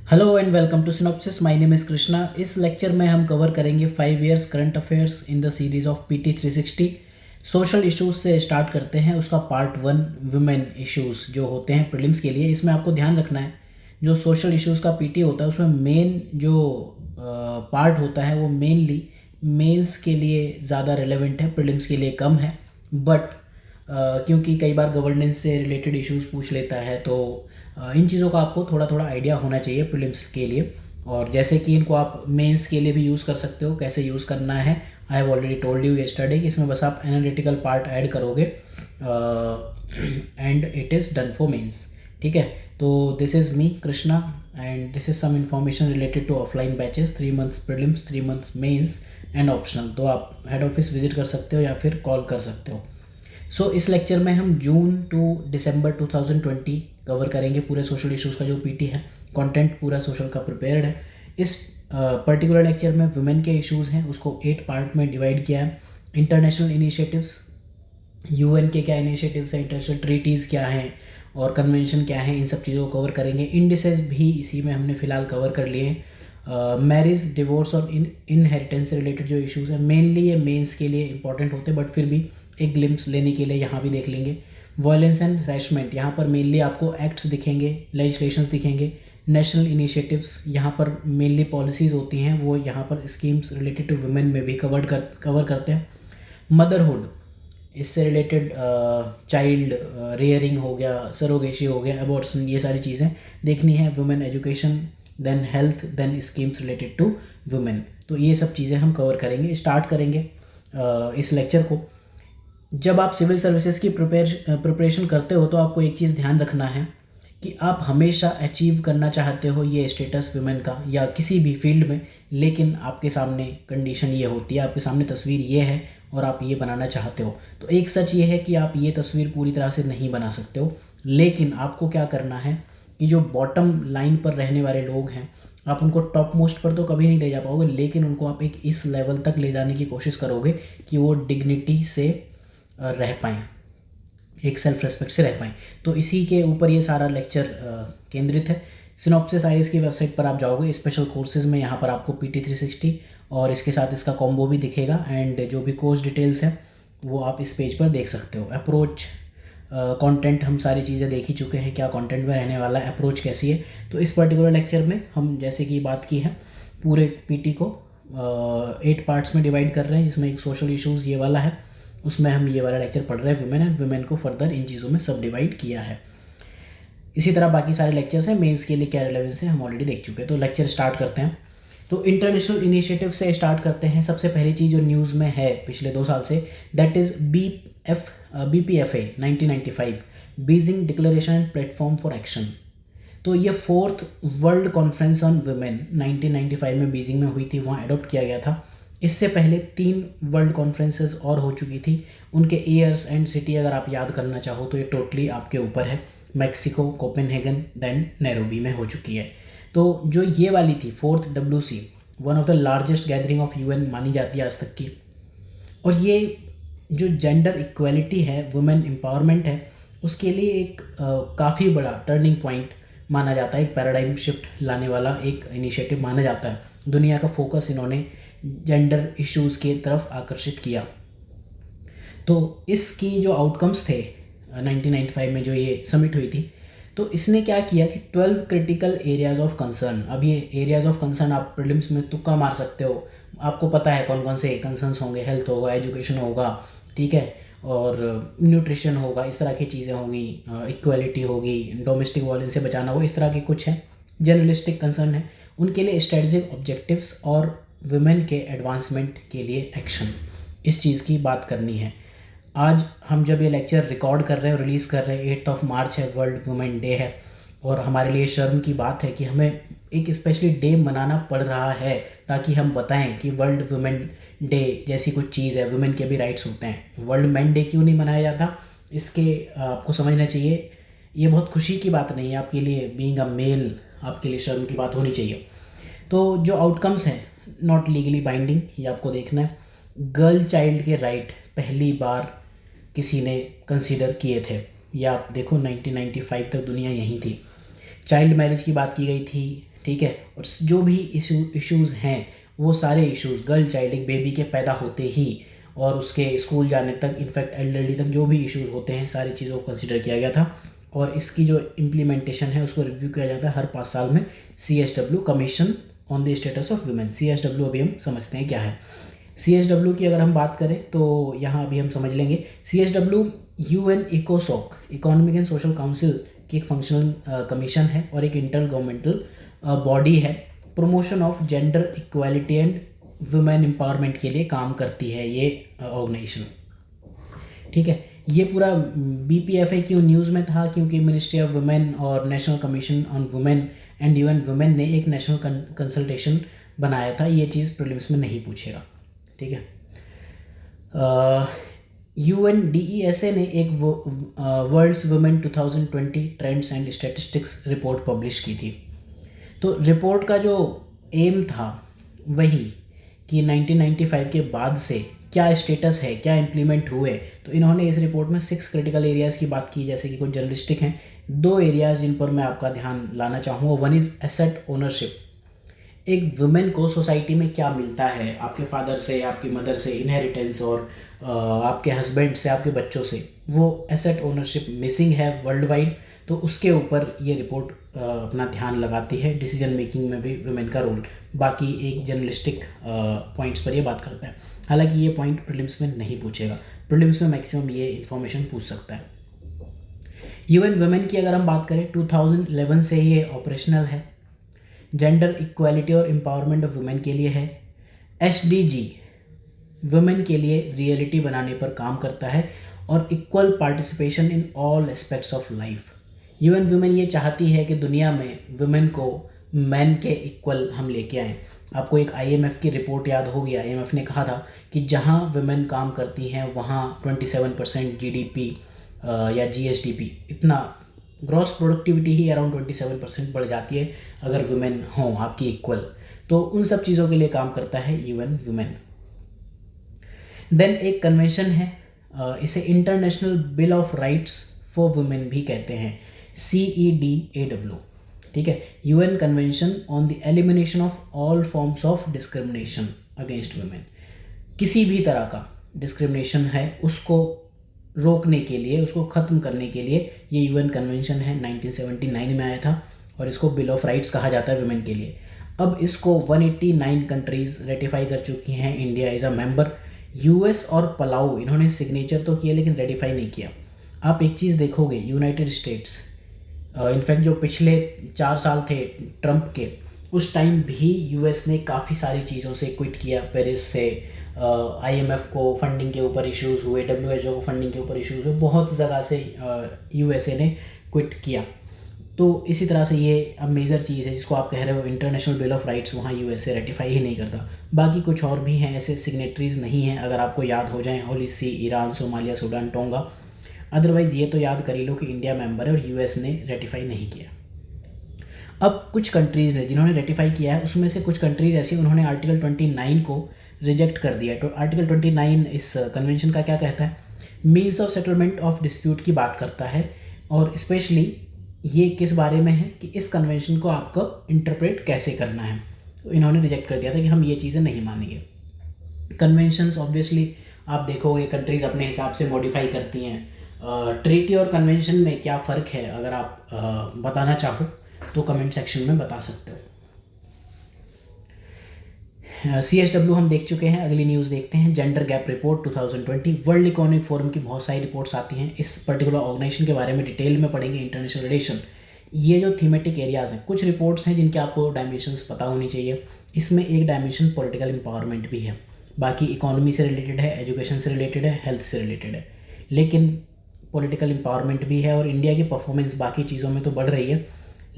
Hello and welcome to Synopsis. My name is Krishna. इस lecture में हम कवर करेंगे 5 years current affairs in the series of PT 360। Social issues से start करते हैं। उसका पार्ट 1 वुमेन इश्यूज जो होते हैं प्रीलिम्स के लिए। इसमें आपको ध्यान रखना है जो सोशल इश्यूज़ का पीटी होता है उसमें मेन जो पार्ट होता है वो मेनली मेंस के लिए ज़्यादा रेलेवेंट है, प्रीलिम्स के लिए कम है। बट क्योंकि कई बार गवर्नेंस से रिलेटेड इश्यूज पूछ लेता है तो इन चीज़ों का आपको थोड़ा थोड़ा आइडिया होना चाहिए प्रीलिम्स के लिए। और जैसे कि इनको आप मेंस के लिए भी यूज़ कर सकते हो। कैसे यूज़ करना है I have already told you yesterday कि इसमें बस आप एनालिटिकल पार्ट ऐड करोगे and it is done for mains. ठीक है, तो this is me Krishna and this is some information related to offline batches, 3 months prelims, 3 months mains and optional. तो आप हेड ऑफिस विजिट कर सकते हो या फिर कॉल कर सकते हो। सो इस लेक्चर में हम जून टू दिसंबर 2020 कवर करेंगे पूरे सोशल इश्यूज़ का जो पीटी है। कंटेंट पूरा सोशल का प्रिपेयर्ड है। इस पर्टिकुलर लेक्चर में वुमेन के इश्यूज़ हैं उसको 8 पार्ट में डिवाइड किया है। इंटरनेशनल इनिशिएटिव्स, यूएन के क्या इनिशिएटिव्स हैं, इंटरनेशनल ट्रीटीज़ क्या हैं और कन्वेंशन क्या है, इन सब चीज़ों को कवर करेंगे। इंडिसेस भी इसी में हमने फ़िलहाल कवर कर लिए हैं। मैरिज, डिवोर्स और इनहेरिटेंस से रिलेटेड जो इश्यूज़ हैं मेनली ये मेंस के लिए इंपॉर्टेंट होते हैं, बट फिर भी एक ग्लिम्स लेने के लिए यहाँ भी देख लेंगे। वायलेंस एंड हरेसमेंट, यहाँ पर मेनली आपको एक्ट्स दिखेंगे, लेजिस्लेशंस दिखेंगे। नेशनल इनिशिएटिव्स, यहाँ पर मेनली पॉलिसीज़ होती हैं, वो यहाँ पर स्कीम्स रिलेटेड टू वुमेन में भी कवर करते हैं। मदरहुड, इससे रिलेटेड चाइल्ड रेयरिंग हो गया, सरोगेशी हो गया, अबॉर्शन, ये सारी चीज़ें देखनी है। Women education, then health, then schemes related to women. तो ये सब चीज़ें हम कवर करेंगे। स्टार्ट करेंगे इस लेक्चर को। जब आप सिविल सर्विसेज की प्रिपरेशन करते हो तो आपको एक चीज़ ध्यान रखना है कि आप हमेशा अचीव करना चाहते हो ये स्टेटस वुमेन का या किसी भी फील्ड में, लेकिन आपके सामने कंडीशन ये होती है, आपके सामने तस्वीर ये है और आप ये बनाना चाहते हो। तो एक सच ये है कि आप ये तस्वीर पूरी तरह से नहीं बना सकते हो, लेकिन आपको क्या करना है कि जो बॉटम लाइन पर रहने वाले लोग हैं आप उनको टॉप मोस्ट पर तो कभी नहीं ले जा पाओगे, लेकिन उनको आप एक इस लेवल तक ले जाने की कोशिश करोगे कि वो डिग्निटी से रह पाएँ, एक सेल्फ रेस्पेक्ट से रह पाएँ। तो इसी के ऊपर ये सारा लेक्चर केंद्रित है। सिनॉप्सिस आईएएस की वेबसाइट पर आप जाओगे, स्पेशल कोर्सेज़ में यहाँ पर आपको पीटी 360 और इसके साथ इसका कॉम्बो भी दिखेगा एंड जो भी कोर्स डिटेल्स हैं वो आप इस पेज पर देख सकते हो। अप्रोच, कंटेंट, हम सारी चीज़ें देख ही चुके हैं, क्या कंटेंट में रहने वाला है, अप्रोच कैसी है। तो इस पर्टिकुलर लेक्चर में हम जैसे कि बात की है पूरे पीटी को 8 पार्ट्स में डिवाइड कर रहे हैं, जिसमें एक सोशल इश्यूज़ ये वाला है, उसमें हम ये वाला लेक्चर पढ़ रहे हैं वुमेन एंड वुमेन को फर्दर इन चीज़ों में सब डिवाइड किया है। इसी तरह बाकी सारे लेक्चर्स हैं, मेंस के लिए क्या रिलेवेंस है हम ऑलरेडी देख चुके हैं। तो लेक्चर स्टार्ट करते हैं। तो इंटरनेशनल इनिशिएटिव से स्टार्ट करते हैं। सबसे पहली चीज़ जो न्यूज़ में है पिछले 2 साल से, that is BPFA 1995 Beijing declaration and platform for action. तो ये 4th world conference on women 1995 में बीजिंग में हुई थी, वहाँ अडॉप्ट किया गया था। इससे पहले 3 वर्ल्ड कॉन्फ्रेंसेस और हो चुकी थी। उनके ईयर्स एंड सिटी अगर आप याद करना चाहो तो ये टोटली आपके ऊपर है। मैक्सिको, कोपेनहेगन, देन नैरोबी में हो चुकी है। तो जो ये वाली थी 4th WC, one of the largest gathering of UN मानी जाती है आज तक की। और ये जो जेंडर इक्वलिटी है, वुमेन एम्पावरमेंट है, उसके लिए एक काफ़ी बड़ा टर्निंग पॉइंट माना जाता है, एक पैराडाइम शिफ्ट लाने वाला एक इनिशिएटिव माना जाता है। दुनिया का फोकस इन्होंने जेंडर इश्यूज़ की तरफ आकर्षित किया। तो इसकी जो आउटकम्स थे 1995 में जो ये समिट हुई थी, तो इसने क्या किया कि 12 क्रिटिकल एरियाज़ ऑफ कंसर्न, अब ये एरियाज़ ऑफ कंसर्न आप प्रीलिम्स में तुक्का मार सकते हो, आपको पता है कौन कौन से कंसर्न्स होंगे, हेल्थ होगा, एजुकेशन होगा, ठीक है, और न्यूट्रिशन होगा, इस तरह की चीज़ें होंगी, इक्वलिटी होगी, डोमेस्टिक वायलेंस से बचाना होगा, इस तरह के कुछ हैं जनरलिस्टिक कंसर्न है। उनके लिए स्ट्रेटजिक ऑब्जेक्टिव्स और वुमेन के एडवांसमेंट के लिए एक्शन, इस चीज़ की बात करनी है। आज हम जब ये लेक्चर रिकॉर्ड कर रहे हैं और रिलीज़ कर रहे हैं, 8 मार्च है, वर्ल्ड वुमेन डे है, और हमारे लिए शर्म की बात है कि हमें एक स्पेशली डे मनाना पड़ रहा है ताकि हम बताएं कि वर्ल्ड वुमेन डे जैसी कुछ चीज़ है, वुमेन के भी राइट्स होते हैं। वर्ल्ड मैन डे क्यों नहीं मनाया जाता, इसके आपको समझना चाहिए। ये बहुत खुशी की बात नहीं है आपके लिए, बीइंग अ मेल आपके लिए शर्म की बात होनी चाहिए। तो जो आउटकम्स हैं नॉट लीगली बाइंडिंग, ये आपको देखना है। गर्ल चाइल्ड के राइट पहली बार किसी ने कंसीडर किए थे, या आप देखो 1995 तक दुनिया यहीं थी। चाइल्ड मैरिज की बात की गई थी, ठीक है। और जो भी इश्यूज़ हैं वो सारे इश्यूज़ गर्ल चाइल्ड, एक बेबी के पैदा होते ही और उसके स्कूल जाने तक, इनफैक्ट एल्डरली तक जो भी इश्यूज़ होते हैं सारी चीज़ों को कंसिडर किया गया था। और इसकी जो इम्प्लीमेंटेशन है उसको रिव्यू किया जाता है हर 5 साल में। CSW commission on the status of women. CSW अभी हम समझते हैं क्या है। CSW की अगर हम बात करें तो यहाँ अभी हम समझ लेंगे। CSW UN इकोसॉक, इकोनॉमिक एंड सोशल काउंसिल की एक फंक्शनल कमीशन है और एक इंटर गवर्नमेंटल बॉडी है। Promotion of gender equality and women empowerment के लिए काम करती है ये ऑर्गेनाइजेशन, ठीक है। ये पूरा BPFA क्यों न्यूज़ में था, क्योंकि मिनिस्ट्री ऑफ वुमेन और national commission on women and even women ने एक नेशनल कंसल्टेशन बनाया था। ये चीज़ प्रीलिम्स में नहीं पूछेगा, ठीक है। UNDESA ने एक world's women 2020 trends and statistics report publish की थी। तो रिपोर्ट का जो एम था वही कि 1995 के बाद से क्या स्टेटस है, क्या इम्प्लीमेंट हुए। तो इन्होंने इस रिपोर्ट में 6 क्रिटिकल एरियाज़ की बात की, जैसे कि कुछ जर्नलिस्टिक हैं। 2 एरियाज़ जिन पर मैं आपका ध्यान लाना चाहूँगा, वन इज़ एसेट ओनरशिप। एक वुमेन को सोसाइटी में क्या मिलता है, आपके फादर से, आपकी मदर से इनहेरिटेंस, और आपके हस्बैंड से, आपके बच्चों से, वो एसेट ओनरशिप मिसिंग है वर्ल्ड वाइड। तो उसके ऊपर ये रिपोर्ट अपना ध्यान लगाती है। डिसीजन मेकिंग में भी वुमेन का रोल, बाकी एक जर्नलिस्टिक पॉइंट्स पर ये बात करता है। हालांकि ये पॉइंट प्रीलिम्स में नहीं पूछेगा, प्रीलिम्स में मैक्सिमम ये इन्फॉर्मेशन पूछ सकता है। UN वुमेन की अगर हम बात करें 2011 से ये ऑपरेशनल है। जेंडर इक्वालिटी और एम्पावरमेंट ऑफ वुमेन के लिए है। SDG वुमेन के लिए रियलिटी बनाने पर काम करता है और equal participation in all aspects of life. UN women ये चाहती है कि दुनिया में वुमेन को मैन के इक्वल हम लेके आएँ। आपको एक IMF की रिपोर्ट याद होगी। IMF ने कहा था कि जहाँ वुमेन काम करती हैं वहाँ 27% GDP या GSDP, इतना ग्रॉस प्रोडक्टिविटी ही अराउंड 27% बढ़ जाती है अगर वुमेन हों आपकी इक्वल। तो उन सब चीज़ों के लिए काम करता है UN वुमेन। देन एक कन्वेंशन है, इसे international bill of rights for women भी कहते हैं, CEDAW, ठीक है। UN convention on the elimination of all forms of discrimination against women. किसी भी तरह का डिस्क्रिमिनेशन है उसको रोकने के लिए, उसको ख़त्म करने के लिए ये UN कन्वेंशन है, 1979 में आया था और इसको बिल ऑफ राइट्स कहा जाता है वुमेन के लिए। अब इसको 189 कंट्रीज़ रेटिफाई कर चुकी हैं, India is a member. US और पलाऊ इन्होंने सिग्नेचर तो किया लेकिन रेटिफाई नहीं किया। आप एक चीज़ देखोगे, यूनाइटेड स्टेट्स, इनफैक्ट जो पिछले 4 साल थे ट्रंप के, उस टाइम भी US ने काफ़ी सारी चीज़ों से क्विट किया। पेरिस से IMF को फंडिंग के ऊपर इश्यूज़ हुए, WHO को फंडिंग के ऊपर इश्यूज़ हुए, बहुत जगह से USA ने क्विट किया। तो इसी तरह से ये अब मेजर चीज़ है जिसको आप कह रहे हो इंटरनेशनल बिल ऑफ राइट्स, वहाँ USA रेटिफाई ही नहीं करता। बाकी कुछ और भी हैं ऐसे सिग्नेटरीज़ नहीं हैं, अगर आपको याद हो जाएं, Holy See, Iran, Somalia, Sudan, Tonga. Otherwise ये तो याद कर ही लो कि इंडिया मेंबर है और US ने रेटिफाई नहीं किया। अब कुछ कंट्रीज़ ने जिन्होंने रेटिफाई किया है उसमें से कुछ कंट्रीज़ ऐसी उन्होंने आर्टिकल 29 को रिजेक्ट कर दिया। तो आर्टिकल 29 इस कन्वेंशन का क्या कहता है, means of settlement of dispute की बात करता है और स्पेशली ये किस बारे में है कि इस कन्वेंशन को आपको इंटरप्रेट कैसे करना है। तो इन्होंने रिजेक्ट कर दिया था कि हम ये चीज़ें नहीं मानेंगे। कन्वेंशंस ऑब्वियसली आप देखोगे कंट्रीज़ अपने हिसाब से मॉडिफाई करती हैं। ट्रीटी और कन्वेंशन में क्या फ़र्क है अगर आप बताना चाहो तो कमेंट सेक्शन में बता सकते हो। CSW हम देख चुके हैं। अगली न्यूज़ देखते हैं, gender gap report 2020। World economic forum की बहुत सारी रिपोर्ट्स आती हैं, इस पर्टिकुलर ऑर्गेनाइजेशन के बारे में डिटेल में पढ़ेंगे। इंटरनेशनल रिलेशन, ये जो थीमेटिक एरियाज़ हैं, कुछ रिपोर्ट्स हैं जिनके आपको डायमेंशंस पता होनी चाहिए। इसमें एक डायमेंशन पॉलिटिकल एम्पावरमेंट भी है, बाकी इकोनॉमी से रिलेटेड है, एजुकेशन से रिलेटेड है, हेल्थ से रिलेटेड है, लेकिन पॉलिटिकल एम्पावरमेंट भी है। और इंडिया की परफॉर्मेंस बाकी चीज़ों में तो बढ़ रही है,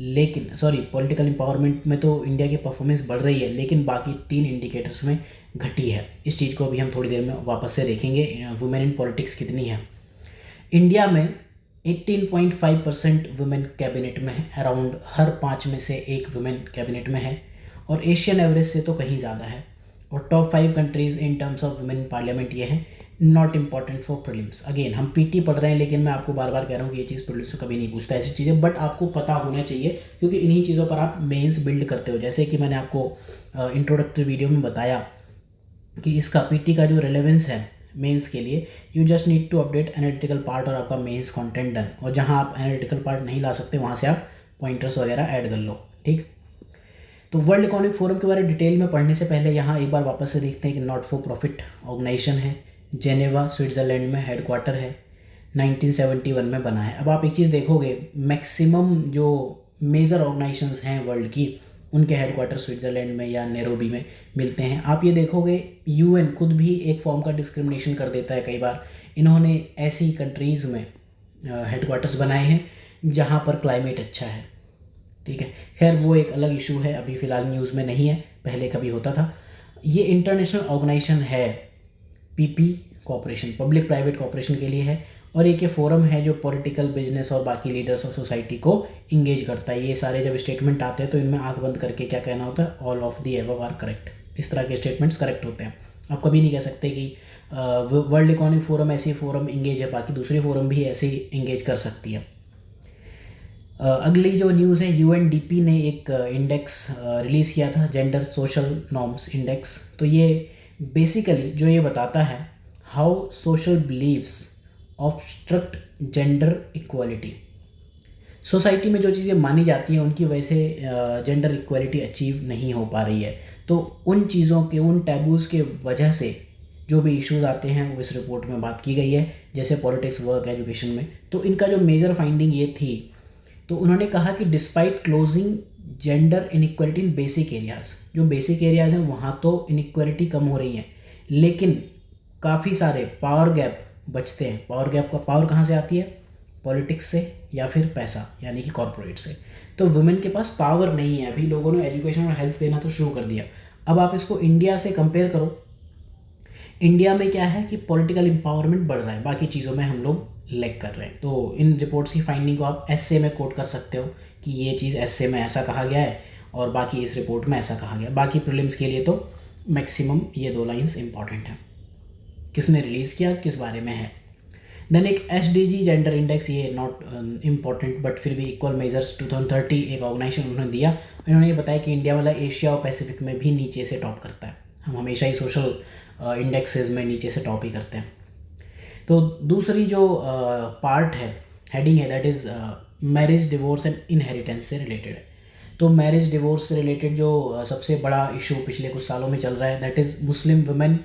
लेकिन पॉलिटिकल एम्पावरमेंट में तो इंडिया की परफॉर्मेंस बढ़ रही है, लेकिन बाकी 3 इंडिकेटर्स में घटी है। इस चीज़ को अभी हम थोड़ी देर में वापस से देखेंगे, वुमेन इन पॉलिटिक्स कितनी है। इंडिया में 18.5% वुमेन कैबिनेट में है, अराउंड हर 5 में से 1 वुमेन कैबिनेट में है, और एशियन एवरेज से तो कहीं ज़्यादा है। और top 5 countries in terms of women parliament ये हैं, not important for prelims. Again हम पीटी पढ़ रहे हैं, लेकिन मैं आपको बार बार कह रहा हूँ कि ये चीज़ प्रीलिम्स में कभी नहीं पूछता ऐसी चीज़ें, बट आपको पता होना चाहिए क्योंकि इन्हीं चीज़ों पर आप मेंस बिल्ड करते हो। जैसे कि मैंने आपको इंट्रोडक्टरी वीडियो में बताया कि इसका पीटी का जो रेलेवेंस है मेंस के लिए, you just need to update analytical part और आपका मेंस कंटेंट डन। और जहाँ आप एनालिटिकल पार्ट नहीं ला सकते वहाँ से आप पॉइंटर्स वगैरह ऐड कर लो, ठीक। तो वर्ल्ड इकोनॉमिक फोरम के बारे में डिटेल में पढ़ने से पहले यहाँ एक बार वापस से देखते हैं कि नॉट फॉर प्रॉफिट ऑर्गेनाइजेशन है, जेनेवा स्विट्ज़रलैंड में हेडक्वार्टर है, 1971 में बना है। अब आप एक चीज़ देखोगे, मैक्सिमम जो मेजर ऑर्गेनाइजेशंस हैं वर्ल्ड की, उनके हेडक्वार्टर स्विट्ज़रलैंड में या नैरोबी में मिलते हैं। आप ये देखोगे यूएन खुद भी एक फॉर्म का डिस्क्रिमिनेशन कर देता है कई बार। इन्होंने ऐसी कंट्रीज़ में हेडक्वार्टर्स बनाए हैं जहाँ पर क्लाइमेट अच्छा है, ठीक है। खैर वो एक अलग इशू है, अभी फ़िलहाल न्यूज़ में नहीं है, पहले कभी होता था। ये इंटरनेशनल ऑर्गेनाइजेशन है, PP cooperation, public private cooperation के लिए है, और एक ये फोरम है जो पॉलिटिकल, बिजनेस और बाकी लीडर्स ऑफ सोसाइटी को इंगेज करता है। ये सारे जब स्टेटमेंट आते हैं तो इनमें आंख बंद करके क्या कहना होता है, all of the above are correct. इस तरह के स्टेटमेंट्स करेक्ट होते हैं। आप कभी नहीं कह सकते कि वर्ल्ड इकोनॉमिक फोरम ऐसी फोरम इंगेज है, बाकी दूसरी फोरम भी ऐसे ही इंगेज कर सकती है। अगली जो न्यूज़ है, यूएनडीपी ने एक इंडेक्स रिलीज़ किया था, जेंडर सोशल नॉर्म्स इंडेक्स। तो ये बेसिकली जो ये बताता है how social beliefs obstruct gender equality. Society में जो चीज़ें मानी जाती हैं उनकी वजह से जेंडर इक्वालिटी अचीव नहीं हो पा रही है। तो उन चीज़ों के, उन टैबूज़ के वजह से जो भी इश्यूज आते हैं वो इस रिपोर्ट में बात की गई है, जैसे पॉलिटिक्स, वर्क, एजुकेशन में। तो इनका जो मेजर फाइंडिंग ये थी, तो उन्होंने कहा कि despite closing gender inequality in basic areas, जो बेसिक एरियाज़ हैं वहाँ तो इनइक्वालिटी कम हो रही है, लेकिन काफ़ी सारे पावर गैप बचते हैं। पावर गैप का पावर कहाँ से आती है, पॉलिटिक्स से या फिर पैसा यानी कि कॉरपोरेट से। तो वुमेन के पास पावर नहीं है। अभी लोगों ने एजुकेशन और हेल्थ देना तो शुरू कर दिया। अब आप इसको इंडिया से कंपेयर करो, इंडिया में क्या है कि पॉलिटिकल एम्पावरमेंट बढ़ रहा है, बाकी चीज़ों में हम लोग लैग कर रहे हैं। तो इन रिपोर्ट्स की फाइंडिंग को आप एस्से में कोट कर सकते हो कि ये चीज़ एस्से में ऐसा कहा गया है और बाकी इस रिपोर्ट में ऐसा कहा गया। बाकी प्रीलिम्स के लिए तो मैक्सिमम ये 2 लाइंस इंपॉर्टेंट हैं, किसने रिलीज़ किया, किस बारे में है। देन एक SDG जेंडर इंडेक्स, ये नॉट इम्पॉर्टेंट बट फिर भी इक्वल मेजर्स 2030 एक ऑर्गेनाइजेशन उन्होंने दिया। इन्होंने ये बताया कि इंडिया वाला एशिया और पैसिफिक में भी नीचे से टॉप करता है। हम हमेशा ही सोशल इंडेक्सेस में नीचे से टॉप ही करते हैं। तो दूसरी जो पार्ट है, हेडिंग है, that is marriage, divorce and inheritance से रिलेटेड है। तो मैरिज डिवोर्स से रिलेटेड जो सबसे बड़ा इशू पिछले कुछ सालों में चल रहा है, that is Muslim women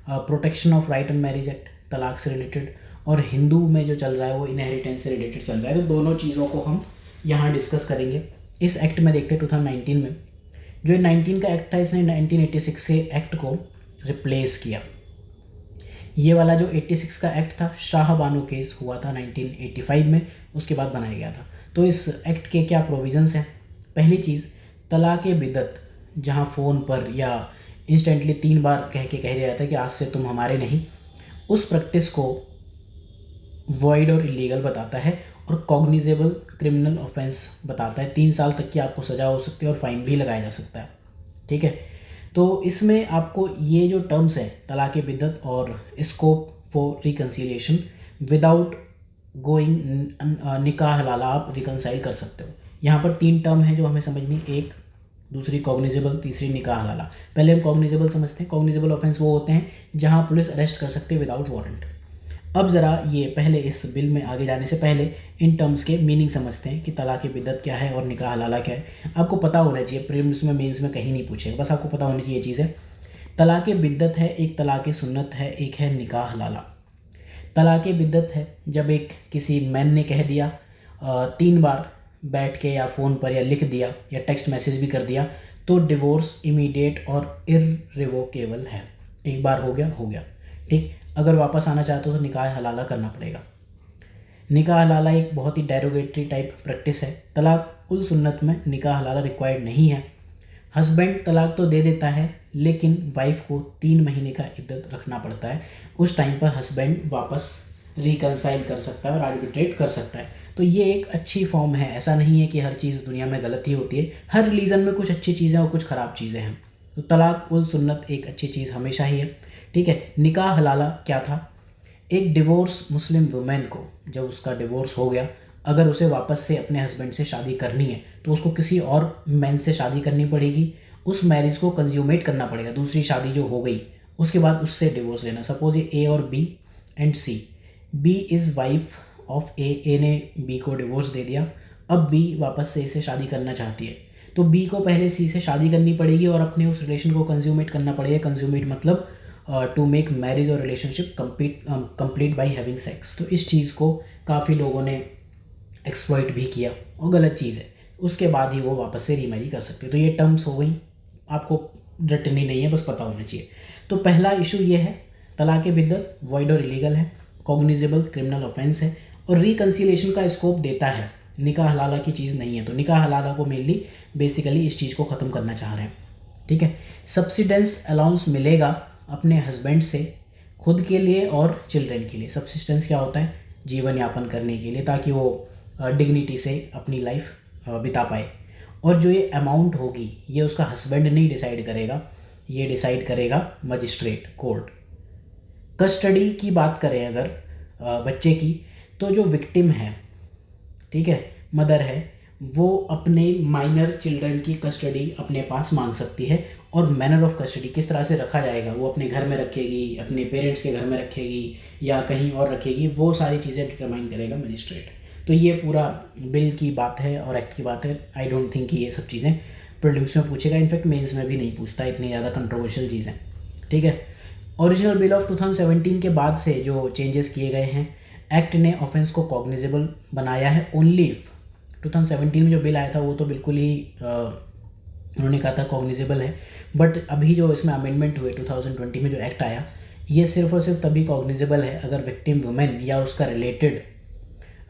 protection of right and marriage act, तलाक से रिलेटेड, और हिंदू में जो चल रहा है वो इनहेरिटेंस से रिलेटेड चल रहा है। तो दोनों चीज़ों को हम यहाँ डिस्कस करेंगे। इस एक्ट में देखते हैं 2019 में जो 19 का एक्ट था, इसने 1986 से एक्ट को रिप्लेस किया। ये वाला जो 86 का एक्ट था, शाह बानो केस हुआ था 1985 में, उसके बाद बनाया गया था। तो इस एक्ट के क्या प्रोविजंस हैं। पहली चीज़, तलाक बिदत, जहाँ फ़ोन पर या इंस्टेंटली 3 बार कह दिया जाता है कि आज से तुम हमारे नहीं, उस प्रैक्टिस को वॉइड और इलीगल बताता है और कॉग्निजेबल क्रिमिनल ऑफेंस बताता है। 3 साल तक की आपको सज़ा हो सकती है और फाइन भी लगाया जा सकता है, ठीक है। तो इसमें आपको ये जो टर्म्स है, तलाक बिदत और scope for reconciliation without going निकाह हलाला, आप रिकनसाइल कर सकते हो। यहाँ पर 3 टर्म है जो हमें समझनी, एक, दूसरी कॉग्निजेबल, तीसरी निकाह हलाला। पहले हम कॉग्निजेबल समझते हैं। कॉग्निजेबल ऑफेंस वो होते हैं जहाँ पुलिस अरेस्ट कर सकते हैं विदाउट वारंट। अब ज़रा ये पहले इस बिल में आगे जाने से पहले इन टर्म्स के मीनिंग समझते हैं कि तलाक बिदत क्या है और निकाह हलाला क्या है। आपको पता होना चाहिए, प्रीलिम्स में, मेंस में कहीं नहीं पूछेगा, बस आपको पता होनी चाहिए ये चीज़ है। तलाक बिदत है, एक तलाक सुन्नत है, एक है निकाह हलाला। तलाक बिदत है जब एक किसी मैन ने कह दिया 3 बार बैठ के या फ़ोन पर या लिख दिया या टेक्स्ट मैसेज भी कर दिया, तो डिवोर्स इमीडिएट और इररिवोकेबल है। एक बार हो गया, ठीक। अगर वापस आना चाहते हो तो निकाह हलाला करना पड़ेगा। निकाह हलाला एक बहुत ही डेरोगेटरी टाइप प्रैक्टिस है। तलाक उल सुन्नत में निकाह हलाला रिक्वायर्ड नहीं है। हस्बैंड तलाक तो दे देता है, लेकिन वाइफ को 3 महीने का इद्दत रखना पड़ता है। उस टाइम पर हस्बैंड वापस रिकनसाइल कर सकता है और आर्बिट्रेट कर सकता है। तो ये एक अच्छी फॉर्म है। ऐसा नहीं है कि हर चीज़ दुनिया में गलत ही होती है, हर रिलीजन में कुछ अच्छी चीज़ें और कुछ ख़राब चीज़ें हैं। तो तलाक उल सुन्नत एक अच्छी चीज़ हमेशा ही है। ठीक है। निकाह हलाला क्या था? एक डिवोर्स मुस्लिम वुमेन को जब उसका डिवोर्स हो गया, अगर उसे वापस से अपने हस्बैंड से शादी करनी है तो उसको किसी और मैन से शादी करनी पड़ेगी, उस मैरिज को कंज्यूमेट करना पड़ेगा, दूसरी शादी जो हो गई उसके बाद उससे डिवोर्स लेना। सपोज ये ए और B and C, B is wife of A ने बी को डिवोर्स दे दिया, अब बी वापस से इसे शादी करना चाहती है, तो बी को पहले सी से शादी करनी पड़ेगी और अपने उस रिलेशन को कंज्यूमेट करना पड़ेगा। कंज्यूमेट मतलब टू मेक मैरिज और relationship complete by having sex. तो इस चीज़ को काफ़ी लोगों ने एक्सप्लॉइट भी किया और गलत चीज़ है। उसके बाद ही वो वापस से रीमैरी कर सकते हैं। तो ये टर्म्स हो गई, आपको रटनी नहीं है, बस पता होना चाहिए। तो पहला इशू ये है, तलाक़ बिद्दत वॉइड और इलीगल है, कॉग्निजेबल क्रिमिनल ऑफेंस है और रिकन्सिलेशन का स्कोप देता है, निकाह हलाला की चीज़ नहीं है। तो निकाह हलाला को मेनली बेसिकली इस चीज़ को ख़त्म करना चाह रहे हैं, ठीक है। सब्सिडेंस अलाउंस मिलेगा अपने हस्बैंड से खुद के लिए और चिल्ड्रन के लिए। सब्सिस्टेंस क्या होता है? जीवन यापन करने के लिए, ताकि वो डिग्निटी से अपनी लाइफ बिता पाए। और जो ये अमाउंट होगी ये उसका हस्बैंड नहीं डिसाइड करेगा, ये डिसाइड करेगा मजिस्ट्रेट कोर्ट। कस्टडी की बात करें अगर बच्चे की, तो जो विक्टिम है, ठीक है, मदर है, वो अपने माइनर चिल्ड्रन की कस्टडी अपने पास मांग सकती है। और मैनर ऑफ कस्टडी किस तरह से रखा जाएगा, वो अपने घर में रखेगी, अपने पेरेंट्स के घर में रखेगी या कहीं और रखेगी, वो सारी चीज़ें डिटरमाइन करेगा मजिस्ट्रेट। तो ये पूरा बिल की बात है और एक्ट की बात है। आई डोंट थिंक कि ये सब चीज़ें प्रीलिम्स में पूछेगा, इनफैक्ट मेंस में भी नहीं पूछता, इतनी ज़्यादा कंट्रोवर्शियल चीज़ें, ठीक है। ओरिजिनल बिल ऑफ 2017 के बाद से जो चेंजेस किए गए हैं, एक्ट ने ऑफेंस को कॉग्निजेबल बनाया है ओनली इफ। 2017 में जो बिल आया था वो तो बिल्कुल ही उन्होंने कहा था कॉग्निजेबल है, बट अभी जो इसमें अमेंडमेंट हुए 2020 में जो एक्ट आया, ये सिर्फ और सिर्फ तभी कॉग्निजेबल है अगर विक्टिम वुमेन या उसका रिलेटेड,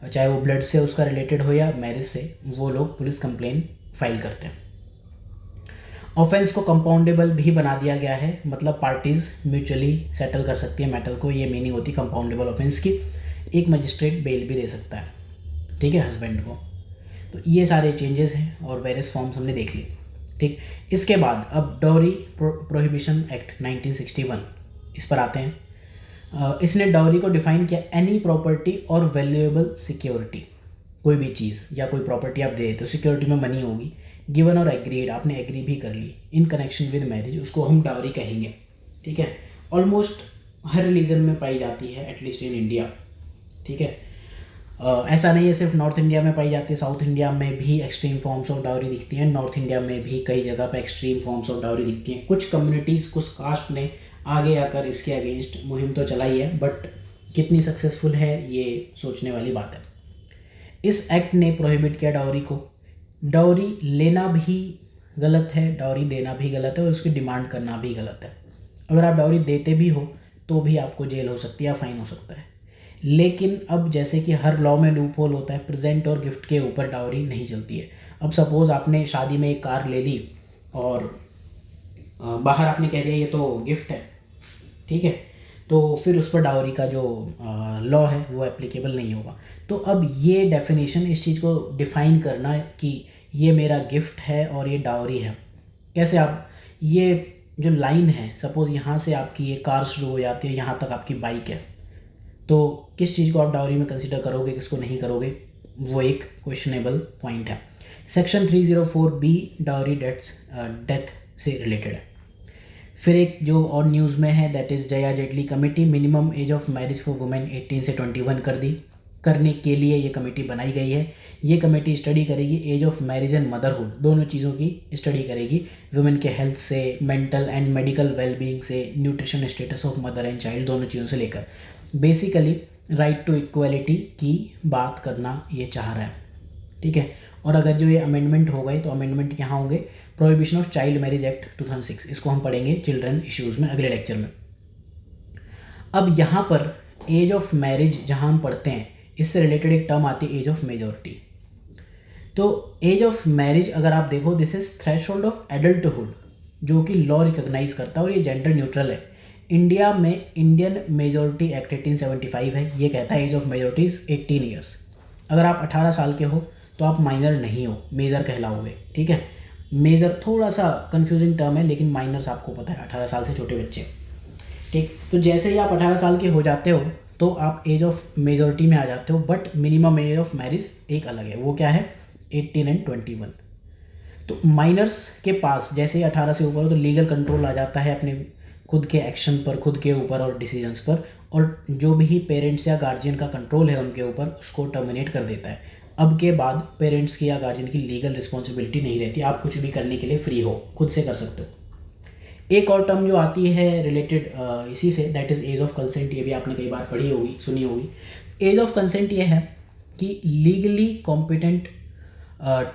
चाहे वो ब्लड से उसका रिलेटेड हो या मैरिज से, वो लोग पुलिस कंप्लेन फाइल करते हैं। ऑफेंस को कंपाउंडेबल भी बना दिया गया है, मतलब पार्टीज़ म्यूचुअली सेटल कर सकती है मैटर को, ये मीनिंग होती है कंपाउंडेबल ऑफेंस की। एक मजिस्ट्रेट बेल भी दे सकता है, ठीक है, हस्बैंड को। तो ये सारे चेंजेस हैं और वेरियस फॉर्म्स हमने देख ली, ठीक। इसके बाद अब डाउरी प्रोहिबिशन एक्ट 1961, इस पर आते हैं। इसने डाउरी को डिफाइन किया, एनी प्रॉपर्टी और वैल्यूएबल सिक्योरिटी, कोई भी चीज़ या कोई प्रॉपर्टी आप दे देते हो, सिक्योरिटी में मनी होगी, गिवन और एग्रीड, आपने एग्री भी कर ली, इन कनेक्शन विद मैरिज, उसको हम डाउरी कहेंगे, ठीक है। ऑलमोस्ट हर रिलीजन में पाई जाती है, एटलीस्ट इन इंडिया, ठीक है। ऐसा नहीं है सिर्फ नॉर्थ इंडिया में पाई जाती है, साउथ इंडिया में भी एक्सट्रीम फॉर्म्स ऑफ डाउरी दिखती हैं, नॉर्थ इंडिया में भी कई जगह पे एक्सट्रीम फॉर्म्स ऑफ डाउरी दिखती हैं। कुछ कम्युनिटीज़, कुछ कास्ट ने आगे आकर इसके अगेंस्ट मुहिम तो चलाई है, बट कितनी सक्सेसफुल है ये सोचने वाली बात है। इस एक्ट ने प्रोहिबिट किया डाउरी को। डाउरी लेना भी गलत है, डाउरी देना भी गलत है और उसकी डिमांड करना भी गलत है। अगर आप डाउरी देते भी हो तो भी आपको जेल हो सकती है या फाइन हो सकता है। लेकिन अब जैसे कि हर लॉ में लूप होल होता है, प्रेजेंट और गिफ्ट के ऊपर डाउरी नहीं चलती है। अब सपोज़ आपने शादी में एक कार ले ली और बाहर आपने कह दिया ये तो गिफ्ट है, ठीक है, तो फिर उस पर डाउरी का जो लॉ है वो एप्लीकेबल नहीं होगा। तो अब ये डेफिनेशन, इस चीज़ को डिफ़ाइन करना कि ये मेरा गिफ्ट है और ये डाउरी है, कैसे आप, ये जो लाइन है, सपोज़ यहाँ से आपकी ये कार शुरू हो जाती है, यहाँ तक आपकी बाइक है, तो किस चीज़ को आप डाउरी में कंसिडर करोगे, किसको नहीं करोगे, वो एक क्वेश्चनेबल पॉइंट है। सेक्शन 304B डाउरी डेथ से रिलेटेड है। फिर एक जो और न्यूज़ में है, that is Jaya Jaitley committee, minimum age of marriage for women 18 से 21 करने के लिए ये कमेटी बनाई गई है। ये कमेटी स्टडी करेगी age of marriage and motherhood, दोनों चीज़ों की स्टडी करेगी, वुमेन के हेल्थ से, मेंटल एंड मेडिकल वेलबींग से, nutrition status of mother and child, दोनों चीज़ों से लेकर बेसिकली राइट टू इक्वलिटी की बात करना ये चाह रहा है, ठीक है। और अगर जो ये अमेंडमेंट हो गए तो अमेंडमेंट यहाँ होंगे, prohibition of child marriage act 2006, इसको हम पढ़ेंगे चिल्ड्रन इश्यूज़ में अगले लेक्चर में। अब यहाँ पर एज ऑफ मैरिज जहाँ हम पढ़ते हैं, इससे रिलेटेड एक टर्म आती है एज ऑफ मेजॉरिटी। तो एज ऑफ मैरिज अगर आप देखो, this is threshold of adulthood, जो कि लॉ रिकॉग्नाइज करता है और ये जेंडर न्यूट्रल है। इंडिया में इंडियन मेजॉरिटी एक्ट 1875 है, ये कहता है age of majority is 18 years. अगर आप 18 साल के हो तो आप माइनर नहीं हो, मेजर कहलाओगे, ठीक है। मेजर थोड़ा सा कंफ्यूजिंग टर्म है, लेकिन माइनर्स आपको पता है 18 साल से छोटे बच्चे। ठीक। तो जैसे ही आप 18 साल के हो जाते हो तो आप एज ऑफ मेजॉरिटी में आ जाते हो, but minimum age of marriage एक अलग है, वो क्या है 18 एंड 21। तो माइनर्स के पास जैसे ही 18 से ऊपर हो तो लीगल कंट्रोल आ जाता है अपने खुद के एक्शन पर, खुद के ऊपर और डिसीजंस पर, और जो भी पेरेंट्स या गार्जियन का कंट्रोल है उनके ऊपर उसको टर्मिनेट कर देता है। अब के बाद पेरेंट्स की या गार्जियन की लीगल रिस्पॉन्सिबिलिटी नहीं रहती, आप कुछ भी करने के लिए फ्री हो, खुद से कर सकते हो। एक और टर्म जो आती है रिलेटेड इसी से, that is age of consent. ये भी आपने कई बार पढ़ी होगी, सुनी होगी। एज ऑफ कंसेंट ये है कि legally competent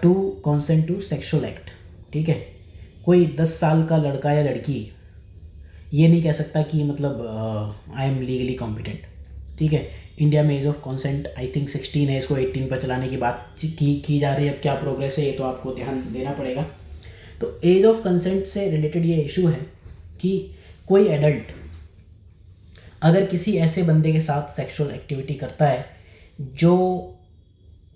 to consent to sexual act. ठीक है, कोई 10 साल का लड़का या लड़की ये नहीं कह सकता कि मतलब आई एम लीगली कॉम्पिटेंट। ठीक है, इंडिया में age of consent I think 16 है, इसको 18 पर चलाने की बात की जा रही है। अब क्या प्रोग्रेस है ये तो आपको ध्यान देना पड़ेगा। तो एज ऑफ कंसेंट से रिलेटेड ये इशू है कि कोई एडल्ट अगर किसी ऐसे बंदे के साथ सेक्सुअल एक्टिविटी करता है जो